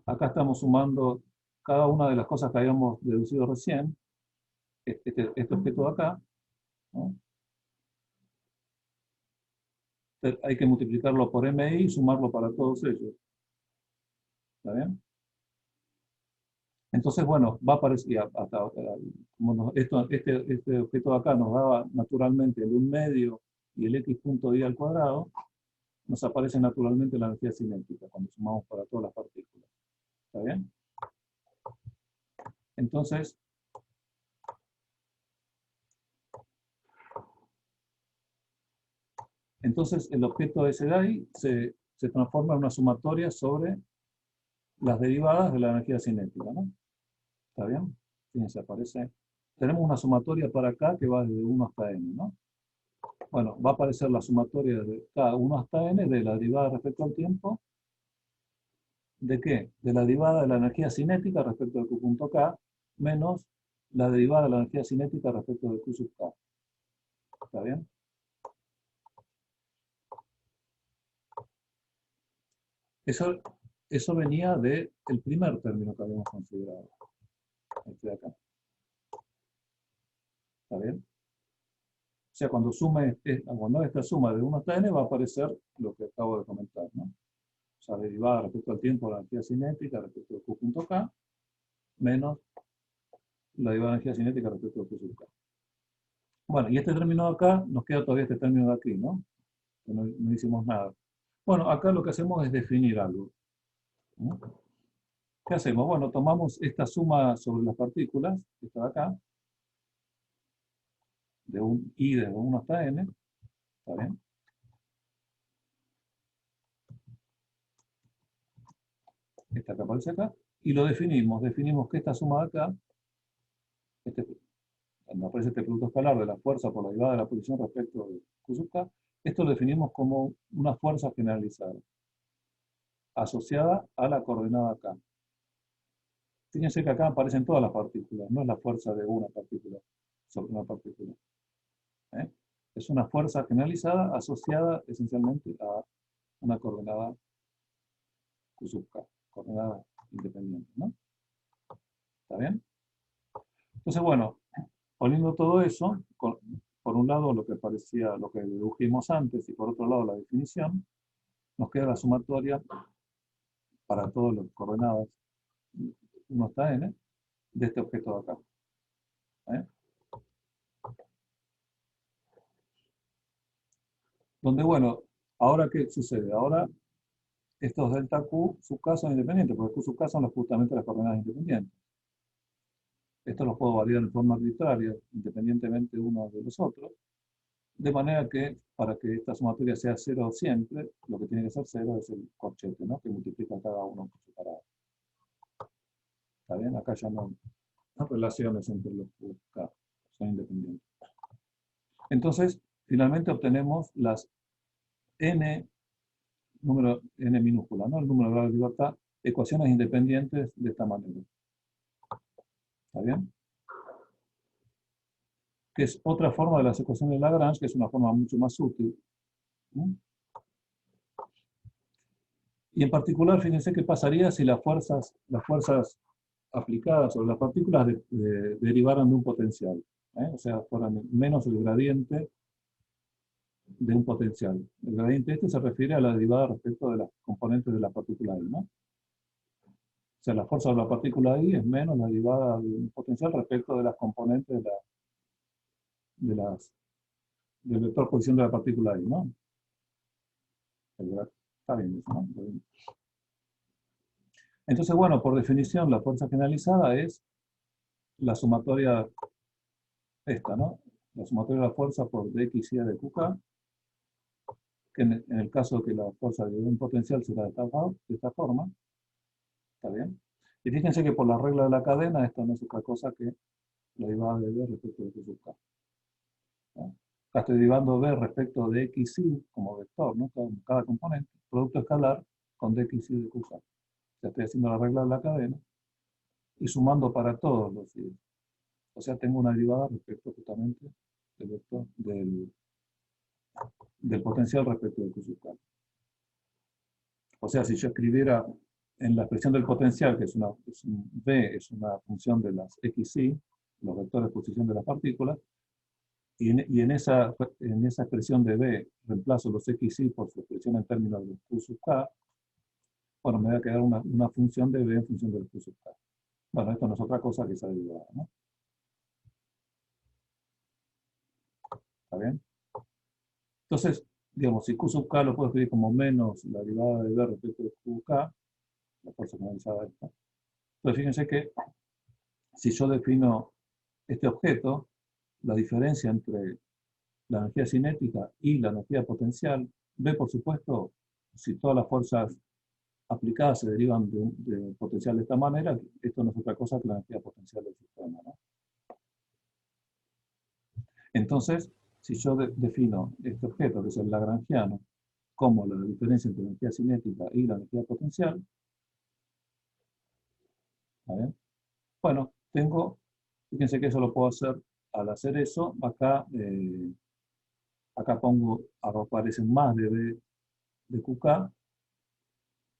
Acá estamos sumando cada una de las cosas que habíamos deducido recién, este objeto de acá, ¿no? Hay que multiplicarlo por MI y sumarlo para todos ellos. ¿Está bien? Entonces, bueno, va a aparecer, como este objeto de acá nos daba naturalmente el 1 medio y el x.y al cuadrado, nos aparece naturalmente la energía cinética cuando sumamos para todas las partículas. ¿Está bien? Entonces, el objeto ese de ahí se transforma en una sumatoria sobre las derivadas de la energía cinética, ¿no? ¿Está bien? Fíjense, aparece. Tenemos una sumatoria para acá que va desde 1 hasta n, ¿no? Bueno, va a aparecer la sumatoria de cada 1 hasta n de la derivada respecto al tiempo. ¿De qué? De la derivada de la energía cinética respecto de q.k menos la derivada de la energía cinética respecto de q sub k. ¿Está bien? Eso venía del primer término que habíamos considerado. Este de acá. ¿Está bien? O sea, cuando esta suma de 1 hasta n va a aparecer lo que acabo de comentar, ¿no? O sea, derivada respecto al tiempo de la energía cinética respecto de q.k menos la derivada de energía cinética respecto de q sub k. Bueno, y este término de acá, nos queda todavía este término de aquí, ¿no? Que no hicimos nada. Bueno, acá lo que hacemos es definir algo, ¿no? ¿Qué hacemos? Bueno, tomamos esta suma sobre las partículas, esta de acá, de un i de 1 hasta n, ¿está bien? esta que aparece acá, y lo definimos que esta suma de acá, cuando aparece este producto escalar de la fuerza por la derivada de la posición respecto de Q sub K, esto lo definimos como una fuerza generalizada, asociada a la coordenada K. Fíjense que acá aparecen todas las partículas, no es la fuerza de una partícula sobre una partícula. Es una fuerza generalizada asociada esencialmente a una coordenada Q sub K, coordenada independiente, ¿no? ¿Está bien? Entonces, bueno, poniendo todo eso, por un lado lo que parecía, lo que dedujimos antes, y por otro lado la definición, nos queda la sumatoria para todas las coordenadas 1 hasta n de este objeto de acá. Donde, bueno, ahora ¿qué sucede? Ahora estos delta Q sub K son independientes, porque Q sub K son justamente las coordenadas independientes. Esto los puedo variar en forma arbitraria, independientemente unos de los otros, de manera que para que esta sumatoria sea 0 siempre, lo que tiene que ser 0 es el corchete, ¿no? Que multiplica cada uno por separado. ¿Está bien? Acá ya no hay relaciones entre los Q K, son independientes. Entonces, finalmente obtenemos las n, número n minúscula, ¿no? El número de grados de libertad, ecuaciones independientes de esta manera. ¿Está bien? Que es otra forma de las ecuaciones de Lagrange, que es una forma mucho más útil. Y en particular, fíjense qué pasaría si las fuerzas aplicadas sobre las partículas derivaran de un potencial. O sea, fueran menos el gradiente de un potencial. El gradiente este se refiere a la derivada respecto de las componentes de la partícula I, ¿no? O sea, la fuerza de la partícula I es menos la derivada de un potencial respecto de las componentes del vector posición de la partícula I, ¿no? Está bien eso, ¿no? Entonces, bueno, por definición, la fuerza generalizada es la sumatoria esta, ¿no? La sumatoria de la fuerza por dx y de qk, que en el caso de que la fuerza de un potencial será de esta forma, ¿está bien? Y fíjense que por la regla de la cadena, esto no es otra cosa que la derivada de b respecto de q sub k. Acá estoy derivando b respecto de x y como vector, ¿no? Cada componente, producto escalar con dx y de qk. O sea, estoy haciendo la regla de la cadena y sumando para todos los y. O sea, tengo una derivada respecto justamente del vector del potencial respecto de q sub k. O sea, si yo escribiera en la expresión del potencial, que es v es una función de las x, y, los vectores de posición de las partículas, y en esa expresión de v reemplazo los x, y por su expresión en términos de q sub k, bueno, me va a quedar una función de v en función del q sub k. Bueno, esto no es otra cosa que esa derivada, ¿no? ¿Está bien? Entonces, digamos, si q sub k lo puedo escribir como menos la derivada de v respecto de qk, la fuerza generalizada esta. Entonces, fíjense que si yo defino este objeto, la diferencia entre la energía cinética y la energía potencial, v, por supuesto, si todas las fuerzas aplicadas se derivan de potencial de esta manera, esto no es otra cosa que la energía potencial del sistema, ¿no? Entonces, si yo defino este objeto, que es el lagrangiano, como la diferencia entre la energía cinética y la energía potencial, ¿vale? Bueno, fíjense que eso lo puedo hacer, al hacer eso, acá aparecen más de B de QK,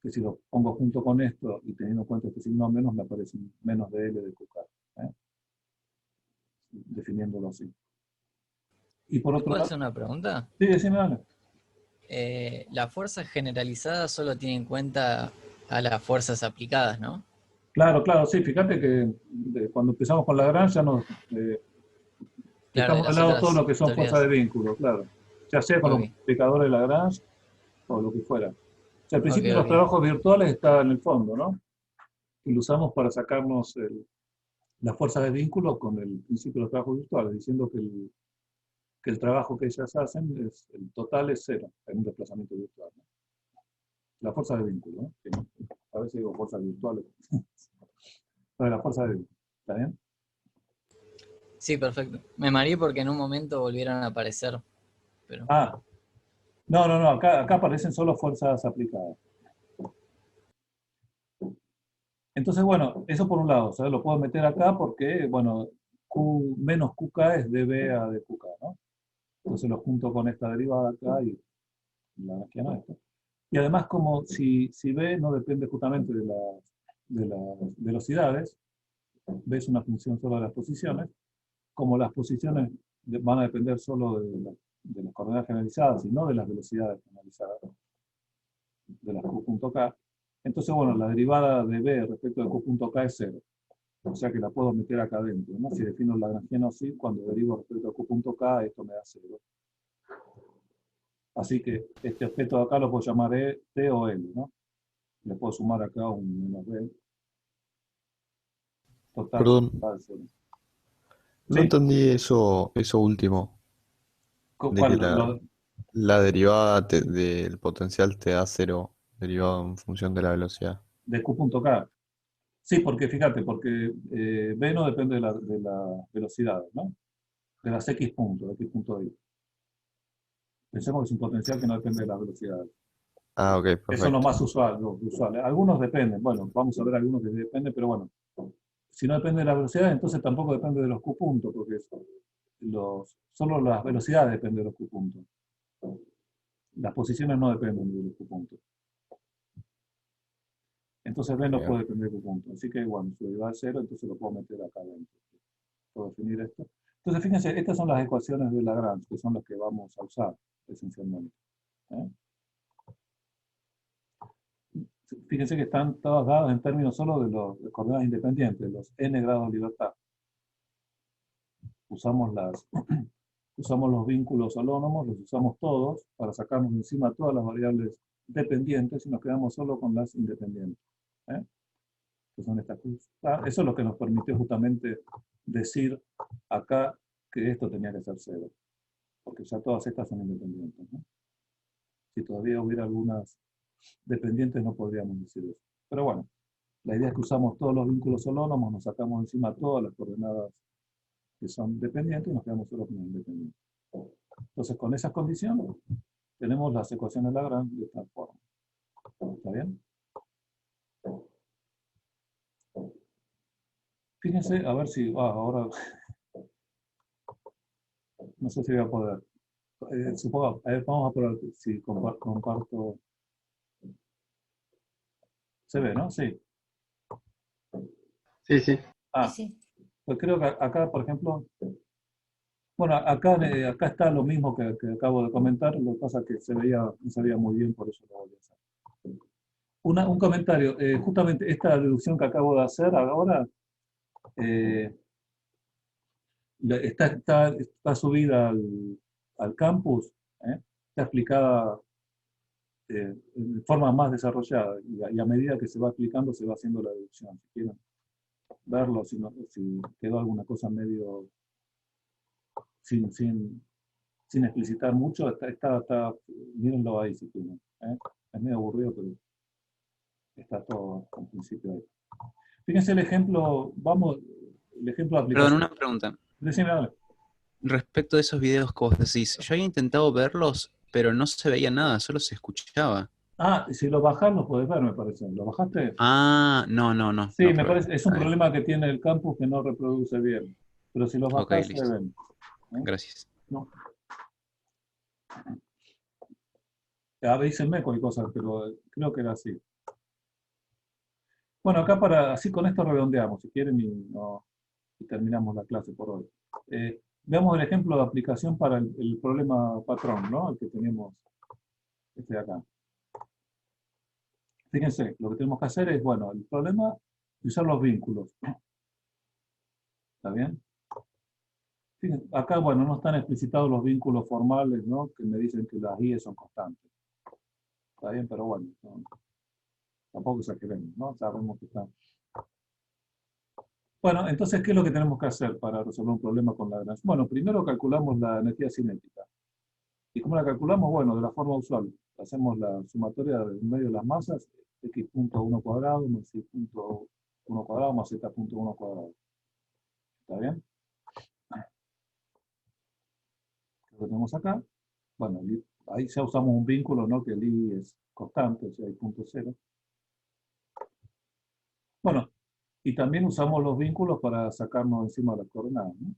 que si lo pongo junto con esto y teniendo en cuenta este signo menos, me aparecen menos de L de QK, definiéndolo así. Y por otro
¿Puedo
lado,
hacer una pregunta?
sí, decime, dale.
La fuerza generalizada solo tiene en cuenta a las fuerzas aplicadas, ¿no?
Claro, sí, fíjate que cuando empezamos con Lagrange ya nos
Claro,
dejamos de lado todo lo que son fuerzas de vínculo, claro. Ya sea con los multiplicadores de Lagrange o lo que fuera. O sea, al principio los trabajos virtuales estaban en el fondo, ¿no? Y lo usamos para sacarnos la fuerza de vínculo con el principio de los trabajos virtuales, diciendo que el trabajo que ellas hacen, el total es cero, en un desplazamiento virtual, ¿no? La fuerza de vínculo, ¿no? Que a veces digo fuerzas virtuales. Pero la fuerza de vínculo. ¿Está bien?
Sí, perfecto. Me mareé porque en un momento volvieron a aparecer. Pero...
Ah, no, acá aparecen solo fuerzas aplicadas. Entonces, bueno, eso por un lado, ¿sabes? Lo puedo meter acá porque, bueno, Q menos QK es dB a de QK, ¿no? Entonces lo junto con esta derivada acá y la no esto. Y además, como si B no depende justamente de las velocidades, B es una función solo de las posiciones, como las posiciones van a depender solo de las coordenadas generalizadas y no de las velocidades generalizadas, de las Q.K, entonces, bueno, la derivada de B respecto de Q.K es 0. O sea que la puedo meter acá adentro, ¿no? Si defino el lagrangiano así, cuando derivo respecto a Q.K, esto me da 0. Así que este objeto de acá lo puedo llamar T o L, ¿no? Le puedo sumar acá un menos B. Total.
Perdón, no
¿Sí?
entendí eso último, de que
¿Cuál?
la derivada del potencial te da 0 derivado en función de la velocidad.
De Q.K. Sí, porque fíjate, porque B no depende de la velocidad, ¿no? De las X puntos, X punto Y. Pensemos que es un potencial que no depende de las velocidades.
Ah, ok, perfecto.
Eso es lo más usual. Algunos dependen, bueno, vamos a ver algunos que dependen, pero bueno, si no depende de la velocidad, entonces tampoco depende de los Q puntos, porque solo las velocidades dependen de los Q puntos. Las posiciones no dependen de los Q puntos. Entonces B no
Bien.
puede depender de Q puntos. Así que, bueno, su derivada es 0, entonces lo puedo meter acá adentro. Puedo definir esto. Entonces, fíjense, estas son las ecuaciones de Lagrange, que son las que vamos a usar, esencialmente. Fíjense que están todas dadas en términos solo de los coordenadas independientes, los n grados de libertad. Usamos los vínculos holónomos, los usamos todos para sacarnos de encima todas las variables dependientes y nos quedamos solo con las independientes. Que son estas cosas. Eso es lo que nos permitió justamente decir acá que esto tenía que ser 0. Porque ya todas estas son independientes, ¿no? Si todavía hubiera algunas dependientes no podríamos decir eso. Pero bueno, la idea es que usamos todos los vínculos holónomos, nos sacamos encima todas las coordenadas que son dependientes y nos quedamos solo con las independientes. Entonces, con esas condiciones, tenemos las ecuaciones de Lagrange de esta forma. ¿Está bien? Fíjense, a ver si... ahora... No sé si voy a poder. Supongo, a ver, vamos a probar si comparto. ¿Se ve, no? Sí.
Sí, sí.
Sí.
Pues creo que acá, por ejemplo, bueno, acá está lo mismo que acabo de comentar, lo que pasa es que no se veía muy bien, por eso lo voy a hacer. Un comentario, justamente esta deducción que acabo de hacer ahora está subida al campus, está explicada de forma más desarrollada y a medida que se va explicando se va haciendo la deducción. Si quieren verlo, si quedó alguna cosa medio sin explicitar mucho, mírenlo ahí si quieren. Es medio aburrido, pero está todo al principio ahí. Fíjense el ejemplo, el ejemplo de aplicación.
Perdón, una pregunta.
Decime, dale.
Respecto a esos videos que vos decís, yo había intentado verlos, pero no se veía nada, solo se escuchaba.
Si lo bajás lo podés ver, me parece. ¿Lo bajaste?
No.
Sí,
no
me
probé.
parece, es un problema que tiene el campus que no reproduce bien. Pero si los
Ok,
bajás se
listo.
ven.
Gracias.
No. Avísenme cualquier cosa, pero creo que era así. Bueno, acá así con esto redondeamos, si quieren, y terminamos la clase por hoy. Veamos el ejemplo de aplicación para el problema patrón, ¿no? El que tenemos de acá. Fíjense, lo que tenemos que hacer es, bueno, el problema de usar los vínculos. ¿Está bien? Fíjense, acá, bueno, no están explicitados los vínculos formales, ¿no? Que me dicen que las I son constantes. Está bien, pero bueno, tampoco exageremos, ¿no? Sabemos que está. Bueno, entonces, ¿qué es lo que tenemos que hacer para resolver un problema con Lagrange? Bueno, primero calculamos la energía cinética. ¿Y cómo la calculamos? Bueno, de la forma usual. La hacemos la sumatoria del medio de las masas, x punto 1 cuadrado más y punto 1 cuadrado más z punto 1 cuadrado. ¿Está bien? Lo que tenemos acá, bueno, ahí ya usamos un vínculo, ¿no? Que el I es constante, o sea, hay punto cero. Bueno, y también usamos los vínculos para sacarnos encima de las coordenadas, ¿no?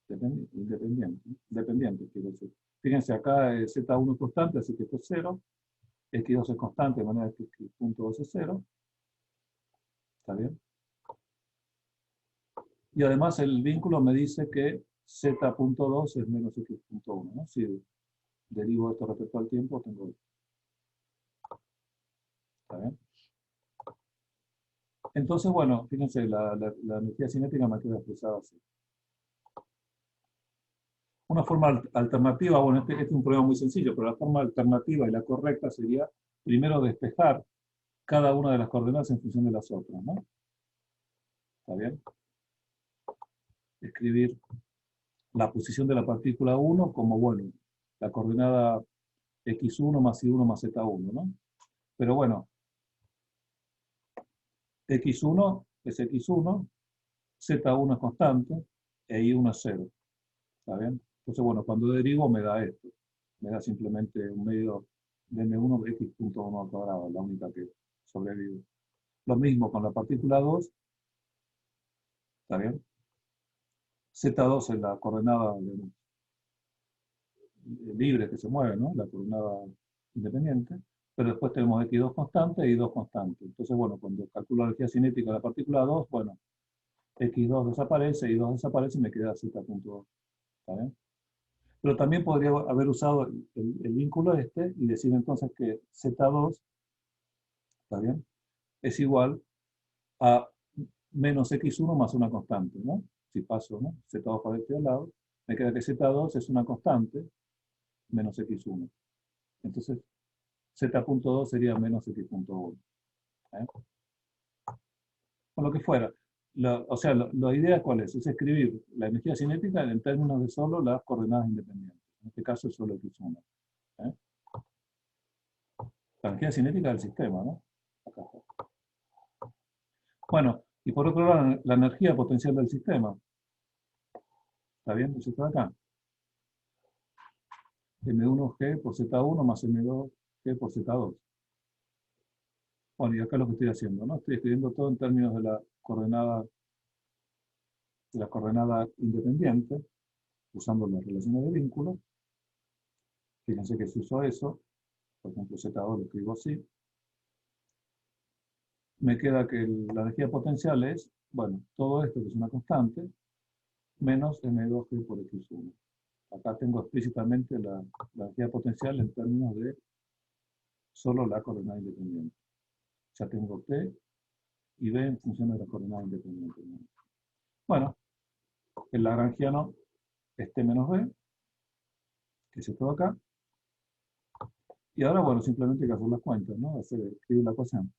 Independiente, quiero decir. Fíjense, acá es Z1 es constante, así que esto es 0. X2 es constante, de manera que x punto 2 es 0. ¿Está bien? Y además el vínculo me dice que Z.2 es menos X.1, ¿no? Si derivo esto respecto al tiempo, tengo esto. ¿Está bien? Entonces, bueno, fíjense, la energía cinética me queda expresada así. Una forma alternativa, bueno, este es un problema muy sencillo, pero la forma alternativa y la correcta sería primero despejar cada una de las coordenadas en función de las otras, ¿no? ¿Está bien? Escribir la posición de la partícula 1 como, bueno, la coordenada x1 más y1 más z1, ¿no? Pero bueno, x1 es x1, z1 es constante, e y1 es 0. ¿Está bien? Entonces, bueno, cuando derivo me da esto. Me da simplemente un medio de m1 de x.1 al cuadrado, la única que sobrevive. Lo mismo con la partícula 2. ¿Está bien? Z2 es la coordenada libre que se mueve, ¿no? La coordenada independiente. Pero después tenemos x2 constante y y2 constante. Entonces, bueno, cuando calculo la energía cinética de la partícula 2, bueno, x2 desaparece, y2 desaparece y me queda z.2. ¿Está bien? Pero también podría haber usado el vínculo este y decir entonces que Z2, ¿está bien?, es igual a menos x1 más una constante, ¿no? Si paso, ¿no?, Z2 para este lado, me queda que Z2 es una constante menos x1. Entonces, Z.2 sería menos x.1. ¿Eh? Con lo que fuera. O sea, la idea ¿cuál es? Es escribir la energía cinética en términos de solo las coordenadas independientes. En este caso es solo x1. ¿Eh? La energía cinética del sistema, ¿no? Acá está. Bueno, y por otro lado, la energía potencial del sistema. ¿Está bien? Eso está acá. M1G por Z1 más M2G por Z2. Bueno, y acá lo que estoy haciendo, ¿no? Estoy escribiendo todo en términos de la coordenada independiente, usando las relaciones de vínculo. Fíjense que se usó eso. Por ejemplo, Z2 lo escribo así. Me queda que la energía potencial es, bueno, todo esto que es una constante, menos M2G por X1. Acá tengo explícitamente la energía potencial en términos de solo la coordenada independiente. Ya tengo T y B en función de la coordenada independiente. Bueno, el lagrangiano es T menos B, que es esto de acá. Y ahora, bueno, simplemente hay que hacer las cuentas, ¿no? Escribir la ecuación.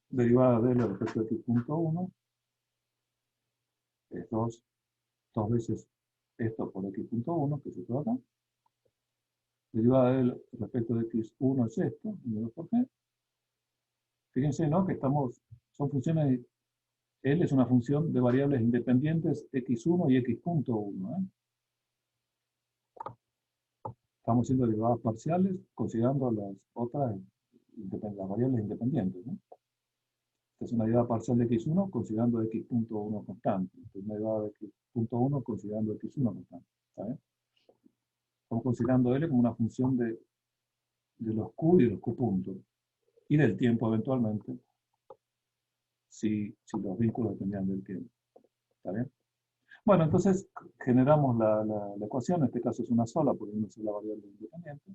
Derivada de L respecto a X.1 es 2 veces esto por X.1, que es esto de acá. Derivada de L respecto de X1 es esto, 2 por G. Fíjense, ¿no? Que son funciones, L es una función de variables independientes X1 y X.1. Estamos haciendo derivadas parciales considerando las otras, las variables independientes, ¿no? Esta es una derivada parcial de x1 considerando x.1 constante. Esta es una derivada de x.1 considerando x1 constante. ¿Sabes? Estamos considerando L como una función de los Q y de los Q puntos. Y del tiempo eventualmente, si los vínculos dependían del tiempo. ¿Está bien? Bueno, entonces generamos la ecuación, en este caso es una sola, porque no es la variable independiente.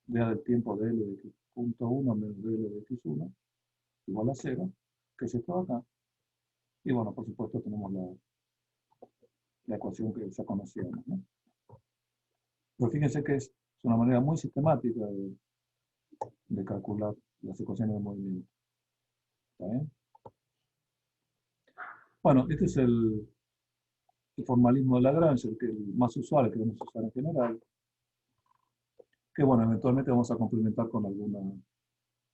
D del tiempo de L de x.1 menos de L de x1 igual a 0, que es esto de acá. Y bueno, por supuesto tenemos la ecuación que ya conocíamos, ¿no? Pero fíjense que es una manera muy sistemática de calcular las ecuaciones de movimiento. ¿Está bien? Bueno, este es el formalismo de Lagrange, el más usual, que vamos a usar en general. que bueno, eventualmente vamos a complementar con alguna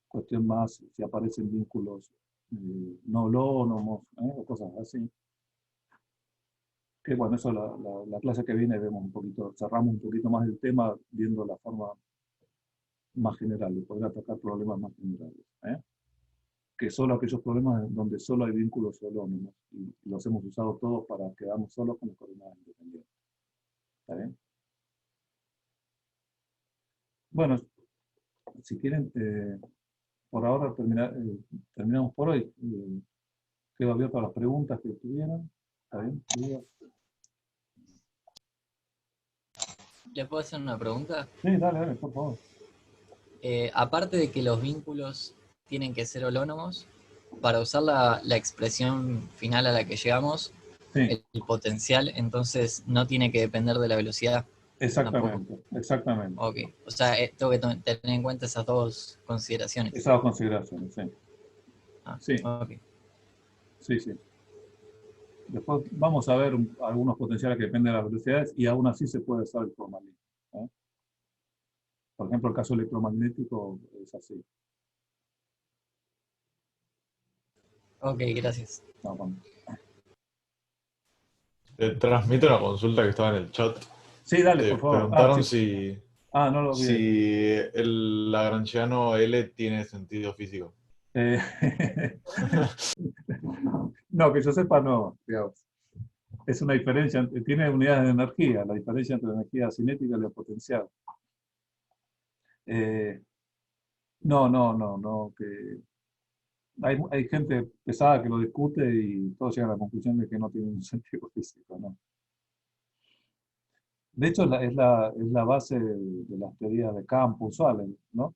cuestión más, si aparecen vínculos no holónomos, o cosas así. Que bueno, eso la clase que viene vemos un poquito, cerramos un poquito más el tema viendo la forma más general, de poder atacar problemas más generales. Que solo aquellos problemas donde solo hay vínculos holónomos, y los hemos usado todos para quedarnos solos con las coordenadas independientes. ¿Está bien? Bueno, si quieren, por ahora terminamos por hoy. Quedo abierto a las preguntas que tuvieran. ¿Está bien?
¿Le puedo hacer una pregunta?
Sí, dale, por favor.
Aparte de que los vínculos tienen que ser holónomos, para usar la expresión final a la que llegamos,
sí,
el potencial entonces no tiene que depender de la velocidad.
Exactamente,
Tampoco.
exactamente.
Ok, o sea, tengo que tener en cuenta esas dos consideraciones.
Esas dos consideraciones, sí. Sí.
Okay.
Sí, sí. Después vamos a ver algunos potenciales que dependen de las velocidades y aún así se puede usar el formalismo. Por ejemplo, el caso electromagnético es así.
Ok, gracias.
No, bueno.
Te transmito una consulta que estaba en el chat.
Sí, dale, por favor.
Preguntaron
sí. No lo vi.
Si el lagrangiano L tiene sentido físico.
No, que yo sepa, no. Digamos. Es una diferencia, tiene unidades de energía, la diferencia entre la energía cinética y la potencial. No, que hay gente pesada que lo discute y todos llegan a la conclusión de que no tiene un sentido físico, ¿no? De hecho, es la base de las teorías de campo usuales, ¿no?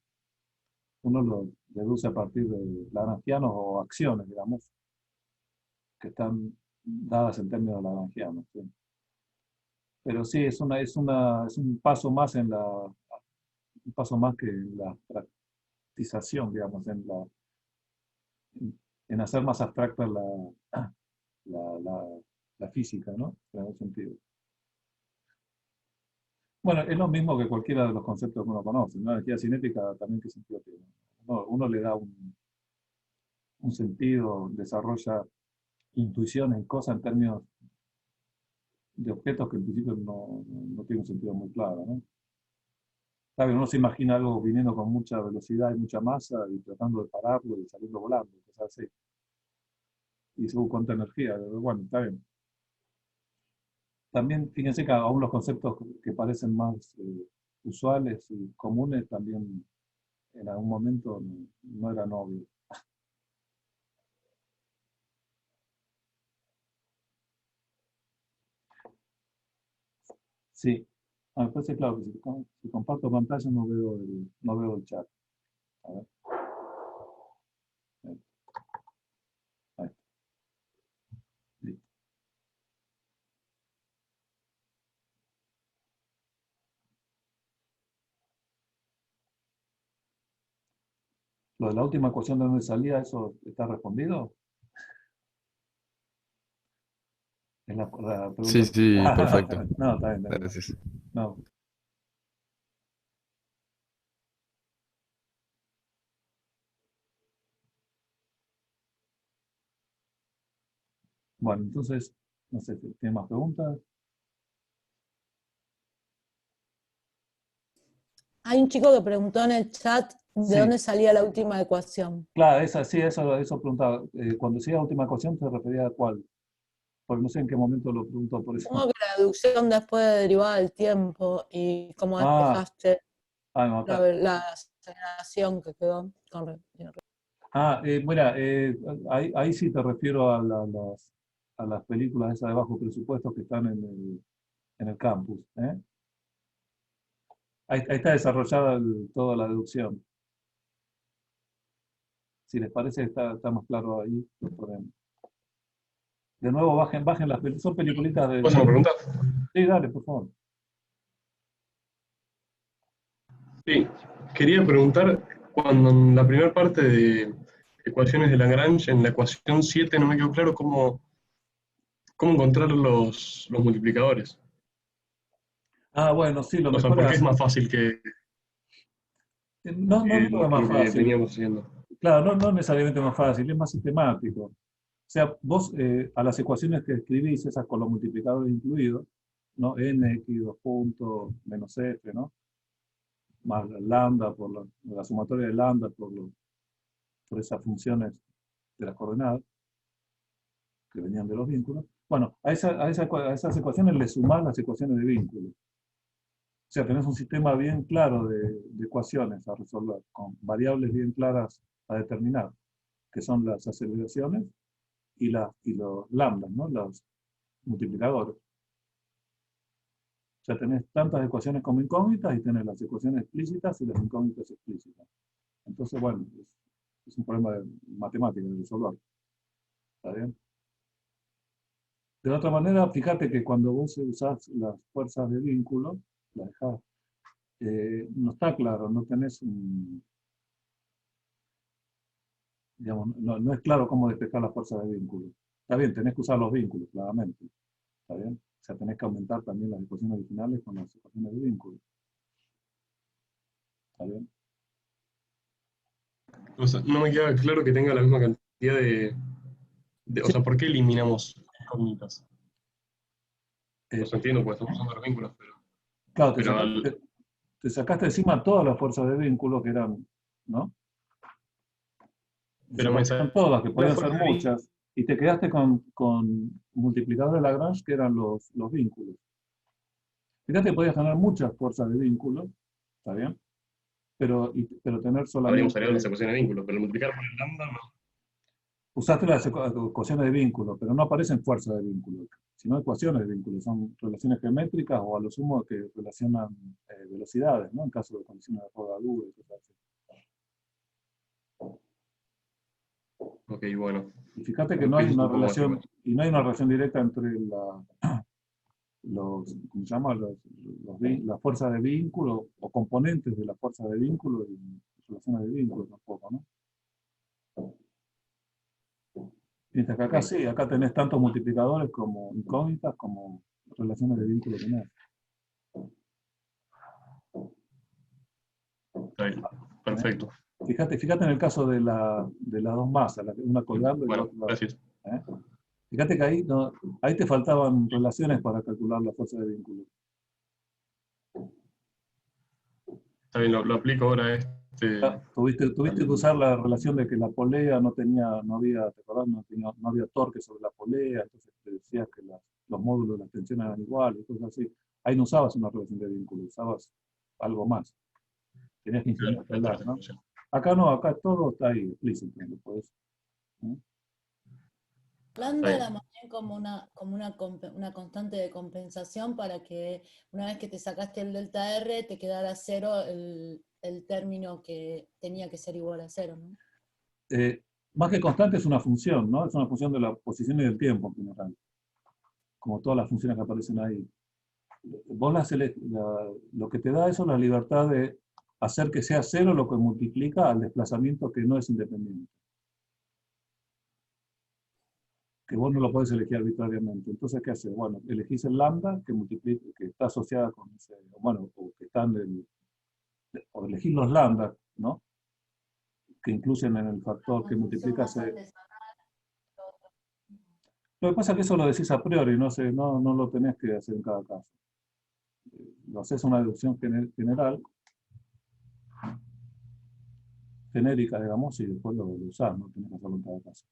Uno lo deduce a partir de lagrangianos o acciones, digamos, que están dadas en términos lagrangianos, ¿sí? Pero sí, es un paso más un paso más que en la practización, digamos, en hacer más abstracta la física, ¿no? En algún sentido. Bueno, es lo mismo que cualquiera de los conceptos que uno conoce, ¿no? La energía cinética también, ¿qué sentido tiene? Uno le da un sentido, desarrolla intuiciones y cosas en términos de objetos que en principio no tienen un sentido muy claro, ¿no? Claro, uno se imagina algo viniendo con mucha velocidad y mucha masa y tratando de pararlo y saliendo volando, cosas así. Y según cuánta energía, bueno, está bien. También, fíjense que aún los conceptos que parecen más usuales y comunes también en algún momento no eran obvios. Sí. Después es claro que si comparto pantalla no veo el chat. A ver. Ahí. Listo. Lo de la última ecuación de dónde salía, ¿eso está respondido? Es la pregunta.
Sí, perfecto.
No, está bien.
Gracias.
No. Bueno, entonces, no sé, ¿tiene más preguntas?
Hay un chico que preguntó en el chat de
Sí.
dónde salía la última ecuación.
Claro, sí, eso preguntaba. Cuando decía última ecuación, ¿se refería a cuál? Porque no sé en qué momento lo preguntó por eso.
Supongo que la deducción después de derivada del tiempo y cómo despejaste
No,
la aceleración que quedó con...
Mira, ahí sí te refiero a las películas esas de bajo presupuesto que están en el campus. Ahí está desarrollada toda la deducción. Si les parece, está más claro ahí, lo ponemos. De nuevo, bajen las películas. Son peliculitas de...
¿Puedo hacer una pregunta?
Sí, dale, por favor.
Sí, quería preguntar, cuando en la primera parte de ecuaciones de Lagrange, en la ecuación 7, no me quedó claro cómo encontrar los multiplicadores.
Bueno, sí, lo
O sea,
mejor
¿por qué
es
es más fácil que...?
No, no digo que es más
lo que
fácil.
veníamos haciendo.
Claro, no necesariamente más fácil, es más sistemático. O sea, vos a las ecuaciones que escribís, esas con los multiplicadores incluidos, ¿no? N, X, 2 puntos, menos F, ¿no? Más lambda por la sumatoria de lambda por esas funciones de las coordenadas que venían de los vínculos. Bueno, a esas ecuaciones le sumás las ecuaciones de vínculo. O sea, tenés un sistema bien claro de ecuaciones a resolver, con variables bien claras a determinar, que son las aceleraciones y los lambdas, ¿no? Los multiplicadores. O sea, tenés tantas ecuaciones como incógnitas y tenés las ecuaciones explícitas y las incógnitas explícitas. Entonces, bueno, es un problema de matemática de resolver. ¿Está bien? De otra manera, fíjate que cuando vos usás las fuerzas de vínculo, las dejás, no está claro, no tenés un, digamos, no es claro cómo despejar las fuerzas de vínculo. Está bien, tenés que usar los vínculos, claramente. ¿Está bien? O sea, tenés que aumentar también las ecuaciones originales con las ecuaciones de vínculo. ¿Está bien?
O sea, no me queda claro que tenga la misma cantidad o sea, ¿por qué eliminamos incógnitas? No se entiendo, porque estamos usando los vínculos, pero...
Claro,
pero
te sacaste encima todas las fuerzas de vínculo que eran, ¿no?
pero me
Son
salió
todas, que
la
podían ser
fuerza de vínculo.
muchas, y te quedaste con multiplicadores de Lagrange que eran los vínculos. Fíjate que podías tener muchas fuerzas de vínculo, ¿está bien? Pero tener
Habríamos salido las
solamente,
ecuaciones de vínculo, pero multiplicar por el lambda no.
usaste las ecuaciones de vínculo, pero no aparecen fuerzas de vínculo, sino ecuaciones de vínculo, son relaciones geométricas o a lo sumo que relacionan velocidades, ¿no? En caso de condiciones de rodadura y cosas así.
Ok, bueno.
Y fíjate que
Un
no hay
poquito
una
un poco más
relación,
igual.
y no hay una relación directa entre ¿cómo se llama? Las fuerzas de vínculo o componentes de las fuerzas de vínculo y relaciones de vínculo tampoco, ¿no? Mientras que acá
Ok,
sí, acá tenés tantos multiplicadores como incógnitas como relaciones de vínculo tenés.
está bien. Perfecto.
Fíjate en el caso de las dos masas, una colgando y la
Bueno,
otra.
gracias.
¿Eh? Fíjate que ahí te faltaban relaciones para calcular la fuerza de vínculo.
Está bien, lo aplico ahora a
Tuviste que usar la relación de que la polea no había, ¿te acordás? No había torque sobre la polea, entonces te decías que los módulos de las tensiones eran iguales, y cosas así. Ahí no usabas una relación de vínculo, usabas algo más. Tenías que instrumentarla, ¿no? Acá no, acá todo está ahí explícito, ¿no? ¿no?
Lambda la mantienen como una constante de compensación para que una vez que te sacaste el delta R te quedara cero el término que tenía que ser igual a cero, ¿no?
Más que constante es una función, ¿no? Es una función de la posición y del tiempo en general. Como todas las funciones que aparecen ahí. Vos lo que te da eso es la libertad de hacer que sea cero lo que multiplica al desplazamiento que no es independiente. Que vos no lo podés elegir arbitrariamente. Entonces, ¿qué haces? Bueno, elegís el lambda que multiplica, que está asociada con ese, bueno, o que están o elegís los lambda, ¿no? Que incluyen en el factor que multiplica ese. Lo que pasa es que eso lo decís a priori, no lo tenés que hacer en cada caso. Lo haces una deducción general, genérica, digamos, y después lo usás, no tenés que hacerlo en cada caso.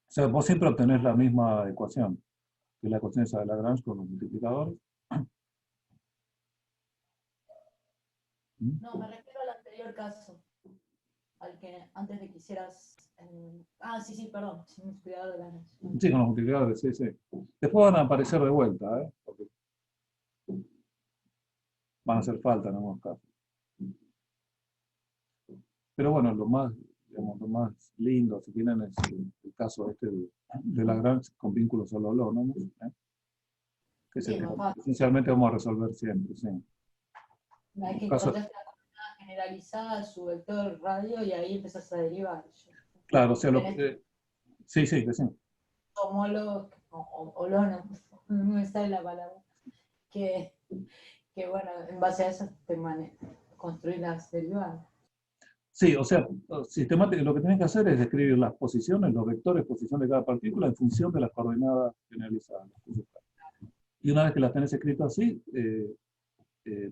O sea, vos siempre obtenés la misma ecuación, que es la ecuación esa de Lagrange con los multiplicadores.
No, me refiero al anterior caso, al que antes de que hicieras... sí, perdón, sin multiplicador de Lagrange.
Sí, con los multiplicadores, sí. Después van a aparecer de vuelta, ¿eh? Porque van a hacer falta en algunos casos. Pero bueno, lo más lindo, si tienen, es el caso este de Lagrange con vínculos solo ¿no? Que es el que esencialmente vamos a resolver siempre, sí.
Una vez que encontraste la coordenada generalizada, su vector radio, y ahí empezás a derivar.
Claro, o sea, sí,
Homólogos, o no me sale la palabra, que bueno, en base a eso te construir las derivadas.
Sí, o sea, sistemáticamente lo que tenés que hacer es describir las posiciones, los vectores, posición de cada partícula en función de las coordenadas generalizadas. Y una vez que las tenés escritas así,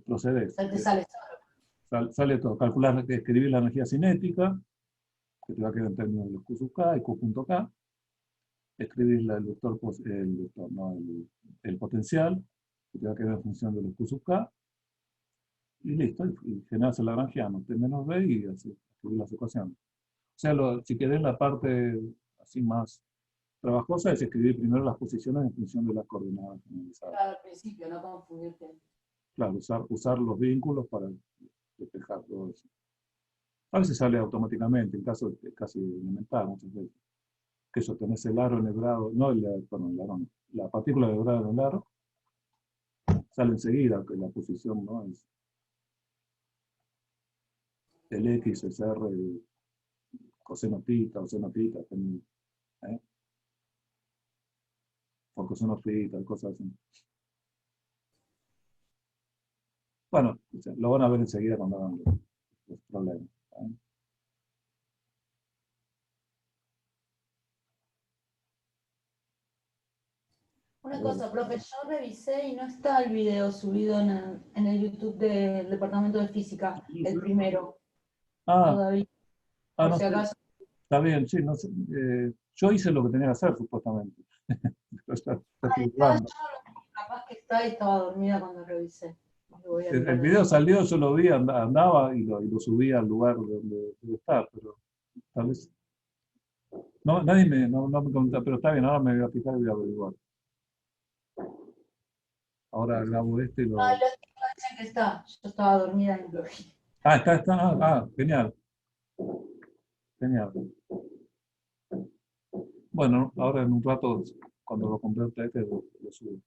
procedes.
Te sale
Sale todo. Calcular, escribir la energía cinética, que te va a quedar en términos de los Q sub K y Q punto K. Escribir el vector, el potencial, que te va a quedar en función de los Q sub K. Y listo, y generas el lagrangiano, T menos B, y así, escribir las ecuaciones. O sea, si querés la parte así más trabajosa es escribir primero las posiciones en función de las coordenadas generalizadas.
al principio, no confundirte.
Claro, usar los vínculos para despejar todo eso. A veces sale automáticamente, en caso de casi elemental muchas veces. Que eso, tenés el aro enhebrado, no el aro, la partícula enhebrada en el aro, sale enseguida, que la posición no es el X, es R, coseno tita, o seno tita, por coseno tita, cosas así. Bueno, lo van a ver enseguida cuando hagan los problemas.
Una cosa, profe, yo revisé y no está el video subido en el YouTube del Departamento de Física, el primero. Todavía. Por
No
si
sé.
acaso.
Está bien, sí, no sé. Yo hice lo que tenía que hacer, supuestamente.
Capaz que está y estaba dormida cuando revisé.
El video salió, yo lo vi, andaba y lo subí al lugar donde debe estar, pero tal vez. No, nadie no me comentó, pero está bien, ahora me voy a fijar y voy a averiguar. Ahora grabo este y lo.
No, los chicos dicen que está. Yo estaba dormida en el
Está. Genial. Genial. Bueno, ahora en un rato, cuando lo complete este, lo subo.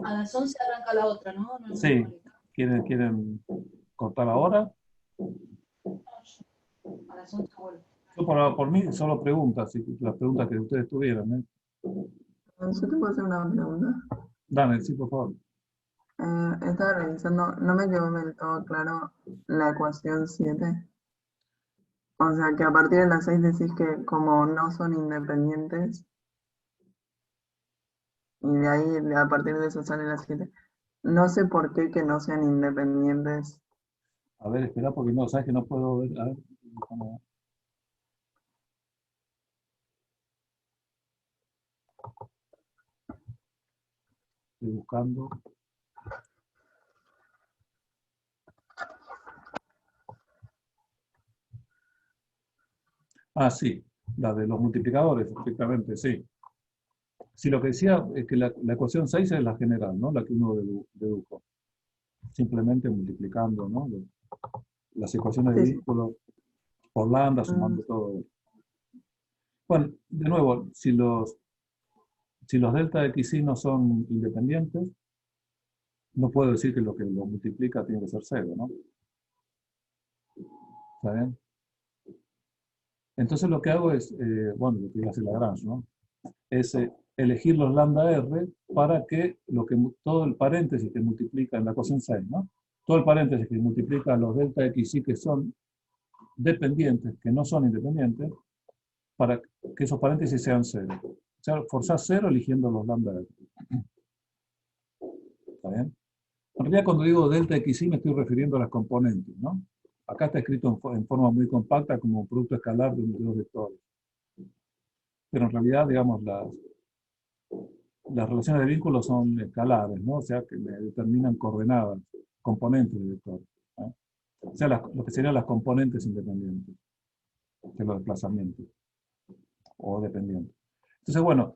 A las 11 arranca la otra, ¿no?
Sí. ¿Quieren cortar ahora?
A las 11 vuelvo.
Yo por mí solo preguntas, las preguntas que ustedes tuvieran.
Yo te puedo hacer una pregunta.
Dale, sí, por favor.
Estaba revisando, no me quedó del todo claro la ecuación 7. O sea, que a partir de las 6 decís que como no son independientes, y de ahí, a partir de eso sale la 7. No sé por qué que no sean independientes.
A ver, espera, porque no, sabes que no puedo ver. A ver, déjame ver. Estoy buscando. Sí, la de los multiplicadores, efectivamente, sí. Sí, lo que decía es que la ecuación 6 es la general, ¿no? La que uno dedujo. Simplemente multiplicando, ¿no? Las ecuaciones de vínculo por lambda, sumando todo. Bueno, de nuevo, si los delta de xi no son independientes, no puedo decir que lo multiplica tiene que ser 0, ¿no? ¿Está bien? Entonces lo que hago es, bueno, lo que hace Lagrange, ¿no? Es elegir los lambda R para que todo el paréntesis que multiplica en la ecuación 6, ¿no? Todo el paréntesis que multiplica los delta xi que son dependientes, que no son independientes, para que esos paréntesis sean 0. O sea, forzar 0 eligiendo los lambda R. ¿Está bien? En realidad cuando digo delta xi me estoy refiriendo a las componentes, ¿no? Acá está escrito en forma muy compacta como un producto escalar de dos vectores. Pero en realidad, digamos, las relaciones de vínculo son escalares, ¿no? O sea, que le determinan coordenadas, componentes de vectores, ¿no? O sea, lo que serían las componentes independientes de los desplazamientos o dependientes. Entonces, bueno,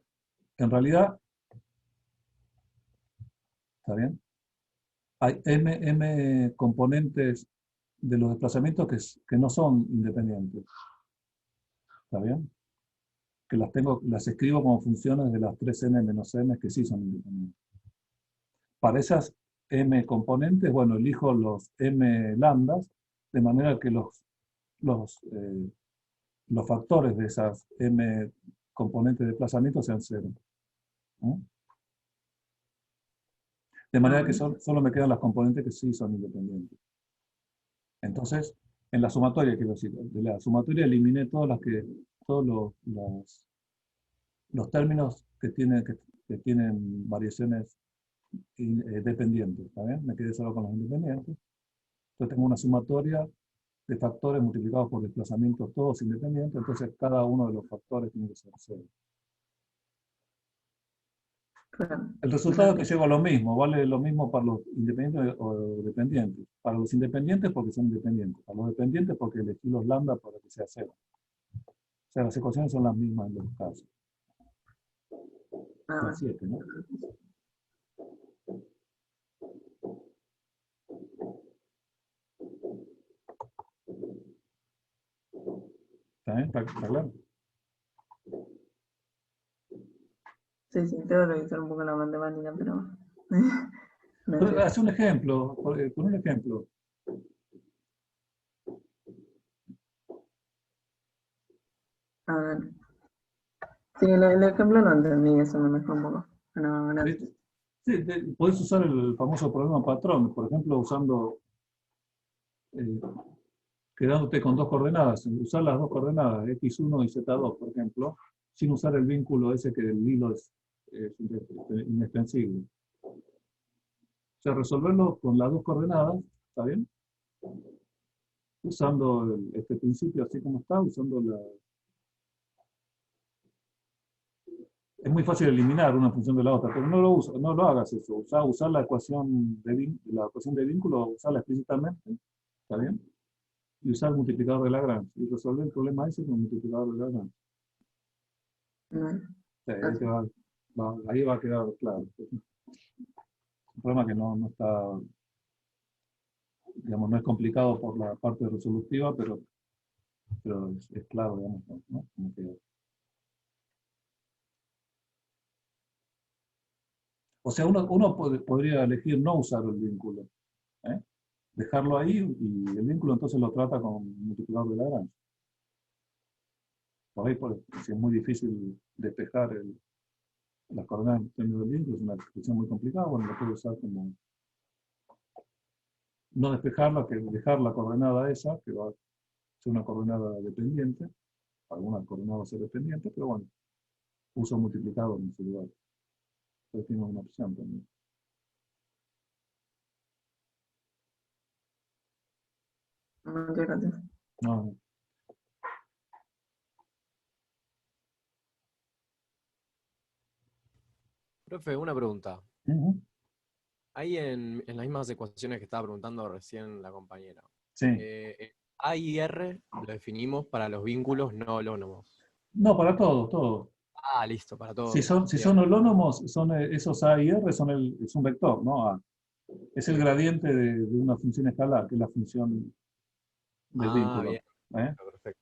en realidad, ¿está bien? Hay m componentes de los desplazamientos que no son independientes. ¿Está bien? Que las escribo como funciones de las 3n menos m que sí son independientes. Para esas m componentes, bueno, elijo los m lambdas, de manera que los factores de esas m componentes de desplazamiento sean cero. ¿Mm? De manera que solo me quedan las componentes que sí son independientes. Entonces, en la sumatoria, quiero decir, de la sumatoria eliminé todos los términos que tienen variaciones dependientes. ¿Está bien? Me quedé solo con los independientes. Entonces tengo una sumatoria de factores multiplicados por desplazamientos todos independientes, entonces cada uno de los factores tiene que ser cero.
Claro.
El resultado es que llego a lo mismo, vale lo mismo para los independientes o dependientes. Para los independientes porque son independientes, para los dependientes porque elegí los lambda para que sea cero. O sea, las ecuaciones son las mismas en los casos.
Ah,
Las 7, ¿no? ¿Está bien? ¿Está claro?
sí, tengo que revisar un poco la matemática, pero no
Pero
sé.
hace un ejemplo, con un ejemplo.
A ver. Sí, el ejemplo no entendí, eso me mejoró un poco. Pero gracias.
¿Viste? Sí, podés usar el famoso problema patrón, por ejemplo, quedándote con dos coordenadas, usar las dos coordenadas, x1 y z2, por ejemplo, sin usar el vínculo ese que el hilo es inextensible. O sea, resolverlo con las dos coordenadas, ¿está bien? Usando este principio así como está, usando la... Es muy fácil eliminar una función de la otra, pero no lo hagas eso. Usar la ecuación de vínculo, usarla explícitamente, ¿está bien? Y usar el multiplicador de Lagrange. Y resolver el problema ese con el multiplicador de Lagrange. O sea, ahí va a quedar claro. Un problema que no está, digamos, no es complicado por la parte resolutiva, pero es claro, digamos, ¿no? Como que... O sea, uno podría elegir no usar el vínculo, ¿eh? Dejarlo ahí y el vínculo entonces lo trata con multiplicador de Lagrange. Por ahí, si es muy difícil despejar las coordenadas en términos del vínculo, es una expresión muy complicada, bueno, lo puede usar como no despejarla, que dejar la coordenada esa, que va a ser una coordenada dependiente, alguna coordenada va a ser dependiente, pero bueno, uso multiplicador en ese lugar. Entonces tiene una opción también.
Muchas gracias.
No,
Profe, una pregunta.
Ujú.
Ahí en las mismas ecuaciones que estaba preguntando recién la compañera.
Sí.
A y R lo definimos para los vínculos no holónomos.
No, para todo.
Ah, listo, para
Si
todos. Bien.
son holónomos, esos A y R es un vector, ¿no? A. Es el gradiente de una función escalar, que es la función del vínculo.
Bien.
¿Eh?
Perfecto.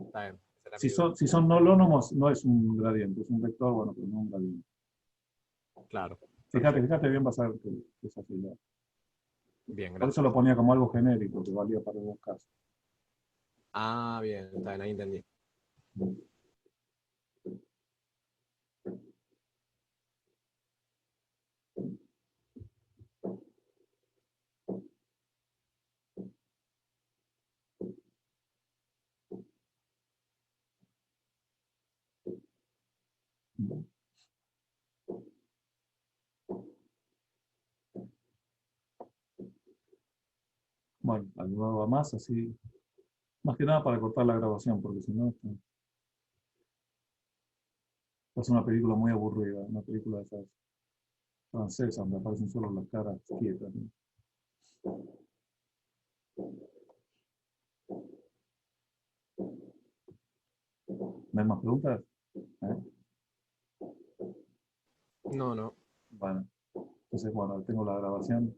Está bien. Esa era
Si
mi duda.
si son no holónomos, no es un gradiente, es un vector, bueno, pero no un gradiente.
Claro.
Fíjate bien, vas a ver que es así. ¿no?
Bien,
Por eso
gracias.
lo ponía como algo genérico, que valía para los dos casos.
Ah, bien, está bien, ahí entendí.
Bueno, ayudaba más así, más que nada para cortar la grabación, porque si no, es una película muy aburrida, una película de esas francesas, donde aparecen solo las caras quietas. ¿No? ¿No hay más preguntas? ¿Eh?
No.
Bueno, entonces, bueno, tengo la grabación.